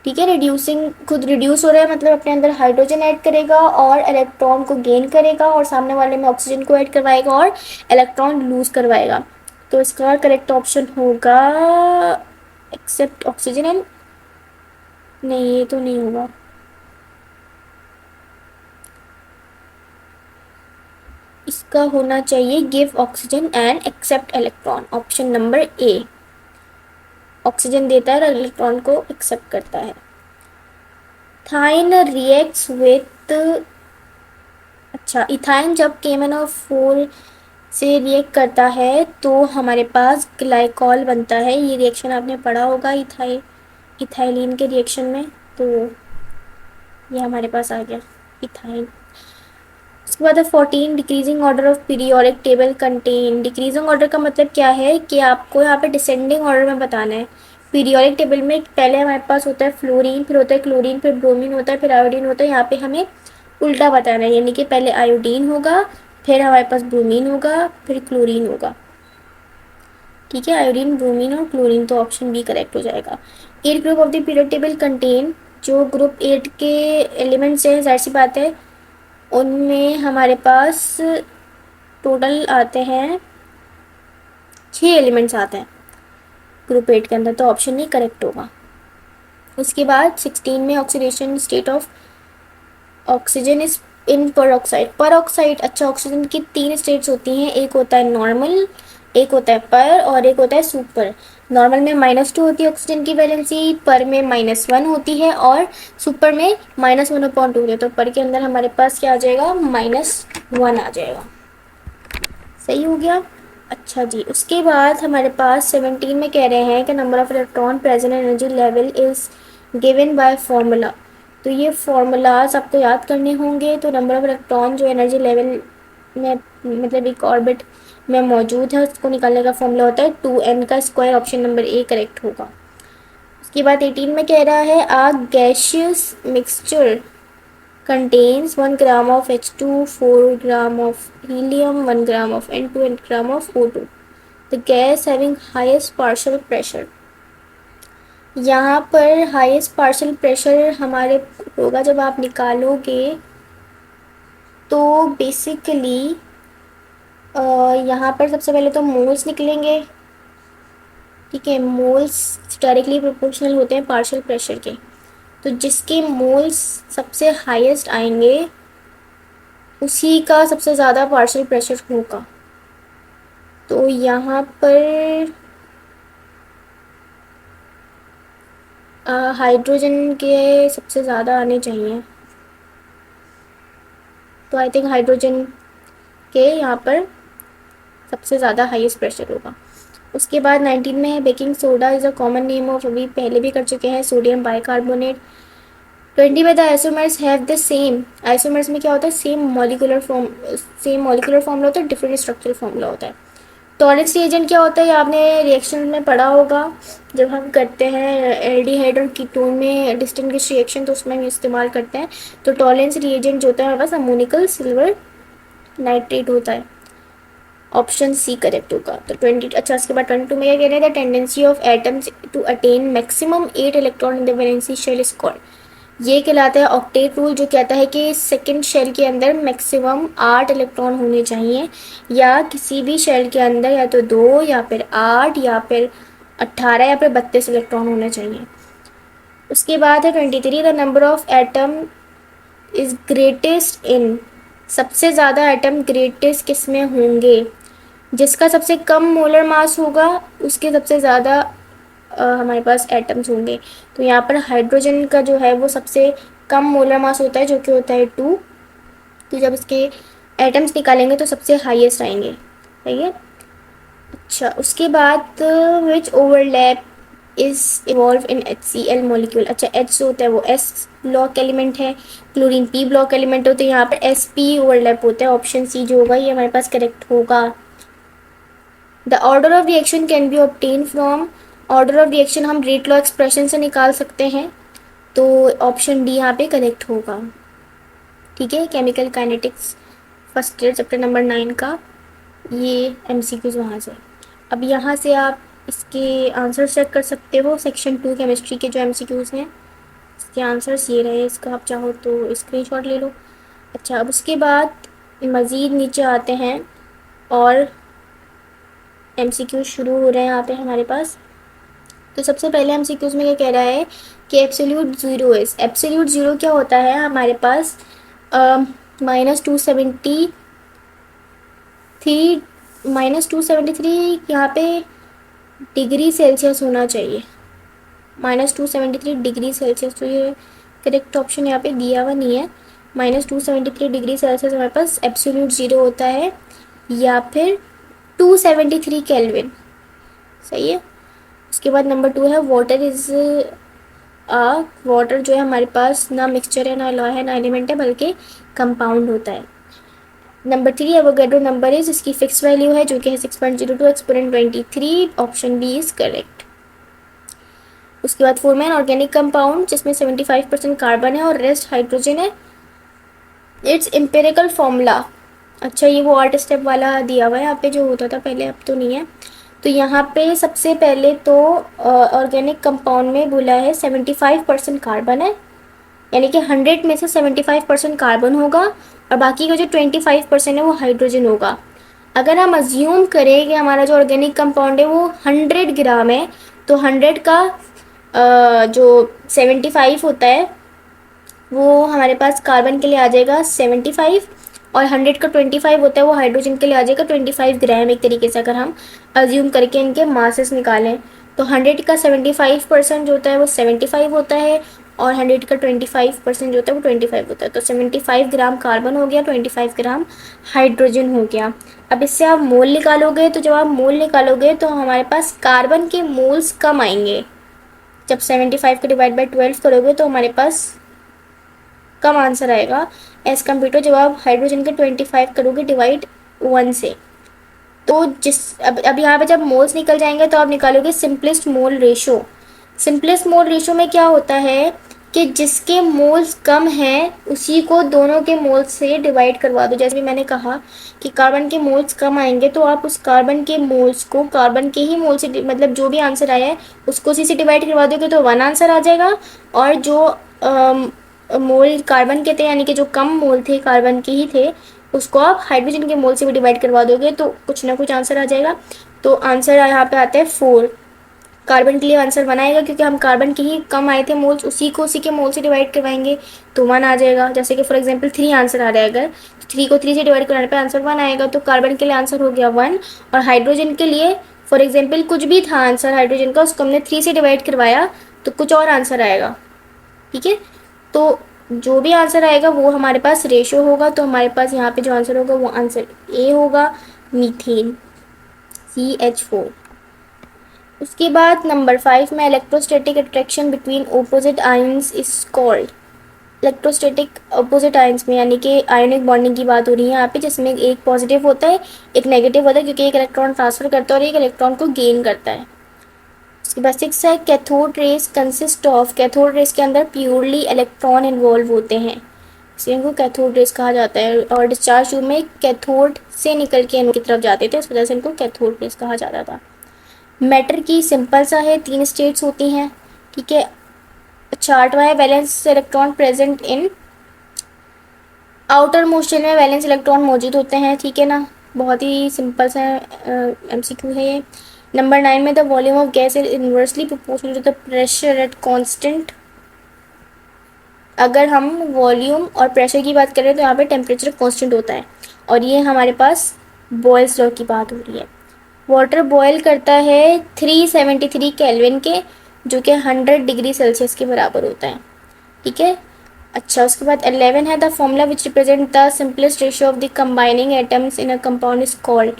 ठीक है, रिड्यूसिंग, खुद रिड्यूस हो रहा है मतलब अपने अंदर हाइड्रोजन ऐड करेगा और इलेक्ट्रॉन को गेन करेगा और सामने वाले में ऑक्सीजन को ऐड करवाएगा और इलेक्ट्रॉन लूज करवाएगा। तो इसका करेक्ट ऑप्शन होगा एक्सेप्ट ऑक्सीजन एंड, नहीं ये तो नहीं होगा, इसका होना चाहिए give oxygen and accept electron, option number A. Oxygen देता है और इलेक्ट्रॉन को एक्सेप्ट करता है। थाइन रिएक्ट्स विथ, अच्छा इथाइन जब KMnO4 से रिएक्ट करता है तो हमारे पास ग्लाइकॉल बनता है। ये रिएक्शन आपने पढ़ा होगा इथाइलिन के रिएक्शन में। तो ये हमारे पास आ गया इथाइन। उसके बाद है 14 decreasing order of periodic table contain. Decreasing order का मतलब क्या है कि आपको यहाँ पे डिसेंडिंग ऑर्डर में बताना है। पीरियोडिक टेबल में पहले हमारे पास होता है फ्लोरीन, फिर होता है क्लोरीन, फिर ब्रोमीन होता है, फिर आयोडीन होता है। यहाँ पे हमें उल्टा बताना है, यानी कि पहले आयोडीन होगा, फिर हमारे पास ब्रोमीन होगा, फिर क्लोरीन होगा। ठीक है, आयोडीन, ब्रोमीन और क्लोरीन, तो ऑप्शन बी करेक्ट हो जाएगा। 8 group of the periodic table contain, जो ग्रुप 8 के एलिमेंट्स हैं जाहिर सी बात है उनमें हमारे पास टोटल आते हैं 6 एलिमेंट्स आते हैं ग्रुप 8 के अंदर, तो ऑप्शन नहीं करेक्ट होगा। उसके बाद 16 में oxidation state of oxygen is in peroxide. Peroxide, अच्छा ऑक्सीजन की 3 स्टेट्स होती हैं, एक होता है नॉर्मल, एक होता है पर और एक होता है सुपर। नॉर्मल में -2 होती है ऑक्सीजन की वैलेंसी, पर में -1 होती है और सुपर में -1/2 है। तो पर के अंदर हमारे पास क्या आ जाएगा, -1 आ जाएगा। सही हो गया। अच्छा जी, उसके बाद हमारे पास 17 में कह रहे हैं कि number of electron present energy level is given by formula. तो ये फॉर्मूलाज आपको याद करने होंगे। तो नंबर ऑफ इलेक्ट्रॉन जो एनर्जी लेवल में मतलब एक ऑर्बिट में मौजूद है उसको निकालने का फॉर्मूला होता है 2n का square, option number A correct होगा। उसके बाद 18 में कह रहा है आ gaseous mixture contains 1 gram of H2, 4 gram of helium, 1 gram of N2 and gram of O2. The gas having highest partial pressure. यहाँ पर हाईएस्ट पार्शियल प्रेशर हमारे होगा जब आप निकालोगे तो बेसिकली यहाँ पर सबसे पहले तो मोल्स निकलेंगे। ठीक है, मोल्स डायरेक्टली प्रोपोर्शनल होते हैं पार्शियल प्रेशर के, तो जिसके मोल्स सबसे हाईएस्ट आएंगे उसी का सबसे ज़्यादा पार्शियल प्रेशर होगा। तो यहाँ पर हाइड्रोजन के सबसे ज़्यादा आने चाहिए, तो आई थिंक हाइड्रोजन के यहाँ पर सबसे ज़्यादा हाईएस्ट प्रेशर होगा। उसके बाद 19 में है baking soda is a common name of, अभी पहले भी कर चुके हैं, सोडियम बाइकार्बोनेट। 20 में the isomers have the same, isomers में क्या होता है, सेम मॉलिकुलर फॉर्मूला होता है, डिफरेंट स्ट्रक्चरल फॉर्मूला होता है। टॉलेंस रिएजेंट क्या होता है, आपने रिएक्शन में पढ़ा होगा, जब हम करते हैं एल्डिहाइड और कीटोन में डिस्टिंग्विश रिएक्शन तो उसमें हम इस्तेमाल करते हैं। तो टॉलेंस रिएजेंट जो होता है हमारे पास अमोनिकल सिल्वर नाइट्रेट होता है। ऑप्शन सी करेक्ट होगा। तो 20, अच्छा इसके बाद 22 में क्या कह रहे थे, tendency of atoms to attain maximum 8 electron in the valency shell is called. ये कहलाता है ऑक्टेट रूल, जो कहता है कि सेकंड शेल के अंदर मैक्सिमम 8 इलेक्ट्रॉन होने चाहिए, या किसी भी शेल के अंदर या तो 2 या फिर 8 या फिर 18 या फिर 32 इलेक्ट्रॉन होने चाहिए। उसके बाद है 23, the number of atom is greatest इन, सबसे ज़्यादा एटम ग्रेटेस्ट किस में होंगे, जिसका सबसे कम मोलर मास होगा उसके सबसे ज़्यादा हमारे पास एटम्स होंगे। तो यहाँ पर हाइड्रोजन का जो है वो सबसे कम मोलर मास होता है, जो कि होता है 2। तो जब इसके एटम्स निकालेंगे तो सबसे हाईएस्ट आएंगे, सही है। अच्छा उसके बाद which overlap is evolve in HCl molecule. अच्छा H होता है वो S ब्लॉक एलिमेंट है, क्लोरीन P ब्लॉक एलिमेंट होते हैं, यहाँ पर SP ओवरलैप होता है। ऑप्शन सी जो होगा ये हमारे पास करेक्ट होगा। The order of reaction can be obtain from, order of reaction हम रेट लॉ एक्सप्रेशन से निकाल सकते हैं, तो ऑप्शन डी यहाँ पे करेक्ट होगा। ठीक है, chemical kinetics first year chapter number 9 का ये MCQs वहाँ से। अब यहाँ से आप इसके आंसर चेक कर सकते हो, सेक्शन 2 केमिस्ट्री के जो MCQs हैं इसके आंसर्स ये रहे, इसका आप चाहो तो स्क्रीनशॉट ले लो। अच्छा अब उसके बाद मज़ीद नीचे आते हैं और MCQ शुरू हो रहे हैं यहाँ पे हमारे पास। तो सबसे पहले MCQs में क्या कह रहा है कि absolute zero is, absolute zero क्या होता है हमारे पास, -273 -273 यहाँ पे डिग्री सेल्सियस होना चाहिए, -273 डिग्री सेल्सियस। तो ये करेक्ट ऑप्शन यहाँ पे दिया हुआ नहीं है। -273 डिग्री सेल्सियस हमारे पास एब्सोल्यूट ज़ीरो होता है, या फिर 273 केल्विन, सही है। उसके बाद नंबर 2 है वाटर इज़ वाटर जो है हमारे पास ना मिक्सचर है, ना लॉ है, ना एलिमेंट है, बल्कि कंपाउंड होता है। नंबर 3 एवोगैड्रो नंबर इज, इसकी फिक्स वैल्यू है जो कि है 6.02 exponent 23। Option B is correct. उसके बाद 4 में ऑर्गेनिक कंपाउंड जिसमें 75% कार्बन है और रेस्ट हाइड्रोजन है, इट्स एम्पिरिकल फॉर्मूला। अच्छा ये वो 8 स्टेप वाला दिया हुआ है यहाँ पे जो होता था पहले, अब तो नहीं है। तो यहाँ पे सबसे पहले तो ऑर्गेनिक कंपाउंड में बोला है 75% कार्बन है, यानी कि 100 में से 75% कार्बन होगा और बाकी का जो 25% है वो हाइड्रोजन होगा। अगर हम अज्यूम करें कि हमारा जो ऑर्गेनिक कंपाउंड है वो 100 ग्राम है, तो 100 का जो 75 होता है वो हमारे पास कार्बन के लिए आ जाएगा 75, और 100 का 25 होता है वो हाइड्रोजन के लिए आ जाएगा 25 ग्राम। एक तरीके से अगर हम अज्यूम करके इनके मासेस निकालें तो 100 का 75% जो होता है वो 75 होता है, और 100 का 25% जो होता है वो 25 होता है। तो 75 ग्राम कार्बन हो गया, 25 ग्राम हाइड्रोजन हो गया। अब इससे आप मोल निकालोगे, तो जब आप मोल निकालोगे तो हमारे पास कार्बन के मोल्स कम आएंगे। जब 75 को डिवाइड बाई 12 करोगे तो हमारे पास कम आंसर आएगा एज़ कम्पेयर टू जब आप हाइड्रोजन के 25 करोगे डिवाइड 1 से। तो अब यहाँ पे जब मोल्स निकल जाएंगे तो आप निकालोगे simplest mole ratio. Simplest mole ratio में क्या होता है कि जिसके मोल्स कम हैं उसी को दोनों के मोल्स से डिवाइड करवा दो। जैसे भी मैंने कहा कि कार्बन के मोल्स कम आएंगे तो आप उस कार्बन के मोल्स को कार्बन के ही मोल से, मतलब जो भी आंसर आया है उसको उसी से डिवाइड करवा दोगे तो 1 आंसर आ जाएगा, और जो मोल कार्बन के थे यानी कि जो कम मोल थे कार्बन के ही थे उसको आप हाइड्रोजन के मोल से भी डिवाइड करवा दोगे तो कुछ ना कुछ आंसर आ जाएगा। तो आंसर यहाँ पे आता है 4। कार्बन के लिए आंसर 1 आएगा क्योंकि हम कार्बन के ही कम आए थे मोल्स, उसी को उसी के मोल से डिवाइड करवाएंगे तो 1 आ जाएगा। जैसे कि फॉर एग्जांपल 3 आंसर आ रहा है, अगर तो 3 को 3 से डिवाइड कराने पे आंसर 1 आएगा, तो कार्बन के लिए आंसर हो गया 1। और हाइड्रोजन के लिए फॉर एग्जाम्पल कुछ भी था आंसर हाइड्रोजन का, उसको हमने 3 से डिवाइड करवाया तो कुछ और आंसर आएगा। ठीक है, तो जो भी आंसर आएगा वो हमारे पास रेशो होगा। तो हमारे पास यहाँ पे जो आंसर होगा वो आंसर ए होगा, मीथेन CH4। उसके बाद नंबर 5 में electrostatic attraction between opposite ions is called. Electrostatic opposite ions में यानी कि आयोनिक बॉन्डिंग की बात हो रही है यहाँ पे, जिसमें एक पॉजिटिव होता है एक नेगेटिव होता है, क्योंकि एक इलेक्ट्रॉन ट्रांसफर करता है और एक इलेक्ट्रॉन को गेन करता है। उसके बाद 6 है cathode rays consist of, cathode rays के अंदर प्योरली इलेक्ट्रॉन इन्वॉल्व होते हैं। ऑक्सीजन को कैथोड रेज कहा जाता है, और डिस्चार्ज ट्यूब में कैथोड से निकल के एनोड की तरफ जाते थे, इस वजह से इनको कैथोड रेज कहा जाता था। मैटर की सिंपल सा है, 3 स्टेट्स होती हैं, ठीक है। चार्ट वाला valence electron present in outermost shell में वैलेंस इलेक्ट्रॉन मौजूद होते हैं, ठीक है ना। बहुत ही सिंपल सा MCQ है ये। नंबर 9 में the volume of gas is inversely proportional to the pressure at constant. अगर हम वॉल्यूम और प्रेशर की बात करें तो यहाँ पे टेम्परेचर कांस्टेंट होता है, और ये हमारे पास बॉयल्स लॉ की बात हो रही है। वाटर बॉयल करता है 373 केल्विन के, जो कि 100 डिग्री सेल्सियस के बराबर होता है, ठीक है। अच्छा, उसके बाद 11 है the formula which represent the simplest ratio of the combining atoms in a compound is called.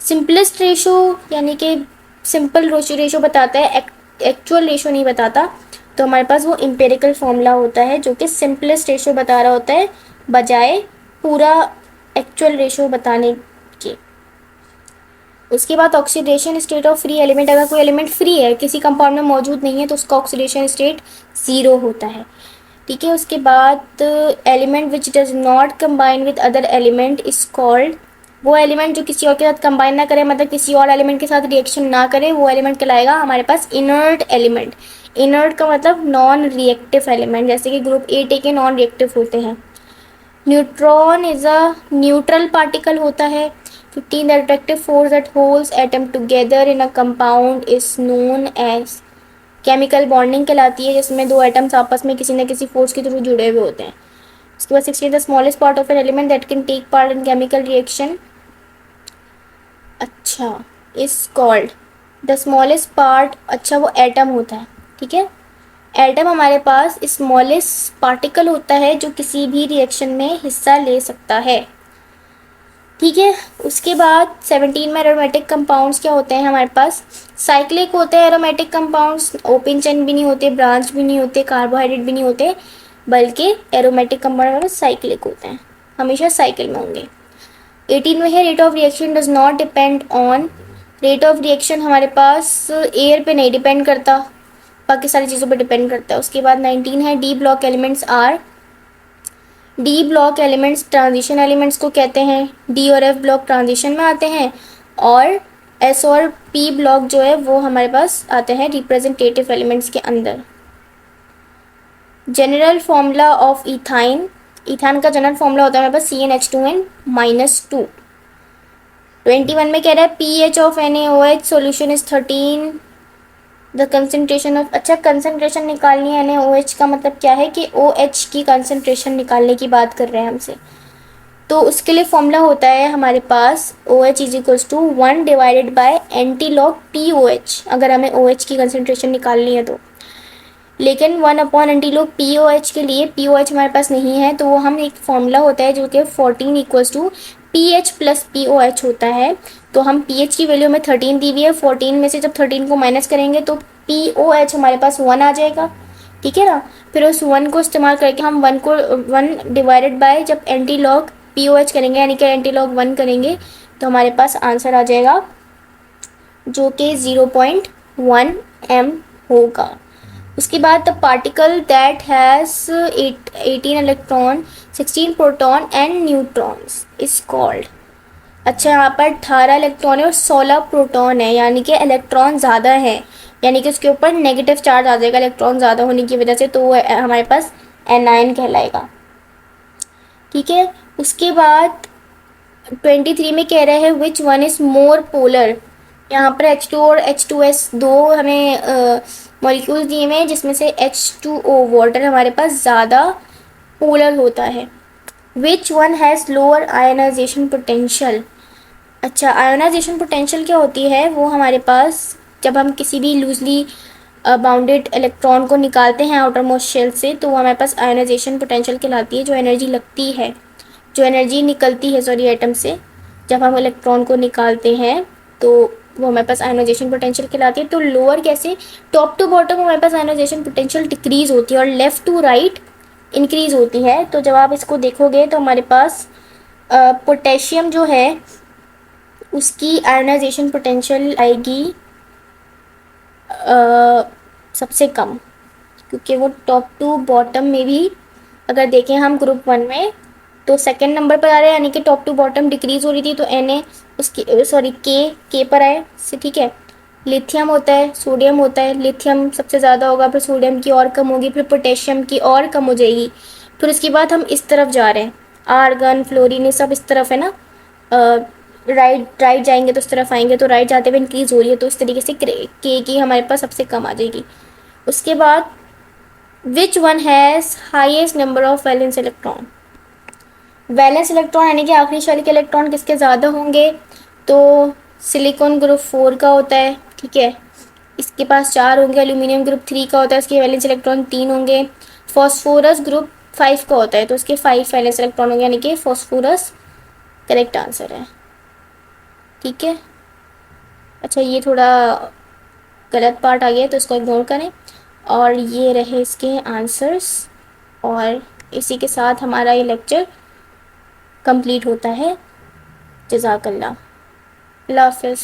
Simplest ratio यानी कि सिंपल रेशियो बताता है, एक्चुअल रेशियो नहीं बताता, तो हमारे पास वो इम्पेरिकल फॉर्मूला होता है जो कि सिंपलेस्ट रेशियो बता रहा होता है बजाय पूरा एक्चुअल रेशियो बताने के। उसके बाद oxidation state of free element, अगर कोई एलिमेंट फ्री है, किसी कंपाउंड में मौजूद नहीं है, तो उसका ऑक्सीडेशन स्टेट 0 होता है, ठीक है। उसके बाद element which does not combine with other element is called, वो एलिमेंट जो किसी और के साथ कंबाइन ना करे, मतलब किसी और एलिमेंट के साथ रिएक्शन ना करे, वो एलिमेंट कहलाएगा हमारे पास इनर्ट एलिमेंट। इनर्ट का मतलब नॉन रिएक्टिव एलिमेंट, जैसे कि ग्रुप ए टे के नॉन रिएक्टिव होते हैं। Neutron is a neutral particle होता है। 15 the attractive force that holds atom together in a compound is known as, chemical bonding कहलाती है, जिसमें दो एटम्स आपस में किसी न किसी फोर्स के थ्रू जुड़े हुए होते हैं। उसके बाद 16 the smallest part of an element that can take part in chemical reaction, अच्छा, is called the smallest part, अच्छा वो एटम होता है, ठीक है। एटम हमारे पास स्मॉलेस्ट पार्टिकल होता है जो किसी भी रिएक्शन में हिस्सा ले सकता है, ठीक है। उसके बाद 17 में एरोमेटिक कंपाउंड्स क्या होते हैं हमारे पास, साइक्लिक होते हैं एरोमेटिक कंपाउंड्स, ओपन चेन भी नहीं होते, ब्रांच भी नहीं होते, कार्बोहाइड्रेट भी नहीं होते, बल्कि एरोमेटिक कंपाउंड हमारे साइक्लिक होते हैं, हमेशा साइकिल में होंगे। 18 में है rate of reaction does not depend on, rate of reaction हमारे पास एयर पे नहीं डिपेंड करता, बाकी सारी चीज़ों पे डिपेंड करता है। उसके बाद 19 है D block elements are, D block elements transition elements को कहते हैं, डी और एफ ब्लॉक ट्रांजिशन में आते हैं, और एस और पी ब्लॉक जो है वो हमारे पास आते हैं रिप्रेजेंटेटिव एलिमेंट्स के अंदर। General formula of ethyne, ethyne का जनरल फॉर्मूला होता है हमारे पास CnH2n-2। 21 में कह रहा है pH of NaOH solution is 13, the concentration of, अच्छा कंसनट्रेशन निकालनी है NaOH का मतलब क्या है कि OH की कंसनट्रेशन निकालने की बात कर रहे हैं हमसे, तो उसके लिए फॉर्मूला होता है हमारे पास OH is equals to 1 divided by antilog POH, अगर हमें OH की कंसनट्रेशन निकालनी है तो। लेकिन 1 अपॉन एंटी लॉग POH के लिए POH हमारे पास नहीं है, तो वो हम एक फॉर्मूला होता है जो कि 14 equals to pH plus POH होता है, तो हम pH की वैल्यू में 13 दी हुई है, 14 में से जब 13 को माइनस करेंगे तो POH हमारे पास 1 आ जाएगा, ठीक है ना। फिर उस 1 को इस्तेमाल करके हम 1 डिवाइडेड बाय जब एंटी लॉग POH करेंगे, यानी कि एंटी लॉग 1 करेंगे, तो हमारे पास आंसर आ जाएगा जो कि 0.1 m होगा। उसके बाद the particle that has 18 electron 16 proton and neutrons is called, अच्छा यहाँ पर 18 इलेक्ट्रॉन है और 16 प्रोटॉन है, यानी कि इलेक्ट्रॉन ज़्यादा है, यानी कि उसके ऊपर नेगेटिव चार्ज आ जाएगा इलेक्ट्रॉन ज़्यादा होने की वजह से, तो वो हमारे पास एनायन कहलाएगा, ठीक है। उसके बाद 23 में कह रहे हैं which one is more polar, यहाँ पर H2 और H2S दो हमें मॉलिक्यूल्स दिए हुए हैं, जिसमें से H2O वाटर हमारे पास ज़्यादा पोलर होता है। Which one has lower ionization potential, अच्छा आयोनाइजेशन पोटेंशियल क्या होती है, वो हमारे पास जब हम किसी भी लूजली बाउंडेड इलेक्ट्रॉन को निकालते हैं आउटर मोस्ट शेल से, तो वो हमारे पास आयोनाइजेशन पोटेंशियल कहलाती है, जो एनर्जी लगती है, जो एनर्जी निकलती है सॉरी एटम से जब हम इलेक्ट्रॉन को निकालते हैं, तो वो हमारे पास आयोनाइजेशन पोटेंशियल कहलाती है। तो लोअर कैसे, टॉप टू बॉटम हमारे पास आयोनाइजेशन पोटेंशियल डिक्रीज होती है और लेफ़्ट टू राइट इंक्रीज होती है। तो जब आप इसको देखोगे तो हमारे पास पोटेशियम जो है उसकी आयोनाइजेशन पोटेंशियल आएगी सबसे कम, क्योंकि वो टॉप टू बॉटम में भी अगर देखें हम ग्रुप 1 में तो सेकंड नंबर पर आ रहा है, यानी कि टॉप टू बॉटम डिक्रीज हो रही थी, तो Na उसकी सॉरी के पर आए से, ठीक है। लिथियम होता है, सोडियम होता है, लिथियम सबसे ज़्यादा होगा, फिर सोडियम की और कम होगी, फिर पोटेशियम की और कम हो जाएगी। फिर उसके बाद हम इस तरफ जा रहे हैं, आर्गन फ्लोरीन ये सब इस तरफ है ना, राइट राइट जाएंगे तो उस तरफ आएंगे, तो राइट जाते हुए इंक्रीज हो रही है, तो इस तरीके से के की हमारे पास सबसे कम आ जाएगी। उसके बाद which one has highest number of valence electron, valence electron यानी कि आखिरी शेल के इलेक्ट्रॉन किसके ज़्यादा होंगे, तो सिलिकॉन ग्रुप 4 का होता है, ठीक है, इसके पास 4 होंगे। एल्यूमिनियम ग्रुप 3 का होता है, इसके वैलेंस इलेक्ट्रॉन 3 होंगे। फॉस्फोरस ग्रुप 5 का होता है, तो इसके 5 वैलेंस इलेक्ट्रॉन होंगे, यानी कि फॉस्फोरस करेक्ट आंसर है, ठीक है। अच्छा ये थोड़ा गलत पार्ट आ गया तो इसको इग्नोर करें, और ये रहे इसके आंसर्स, और इसी के साथ हमारा ये लेक्चर कंप्लीट होता है। जज़ाकल्लाह, अल्लाह हाफ़िज़।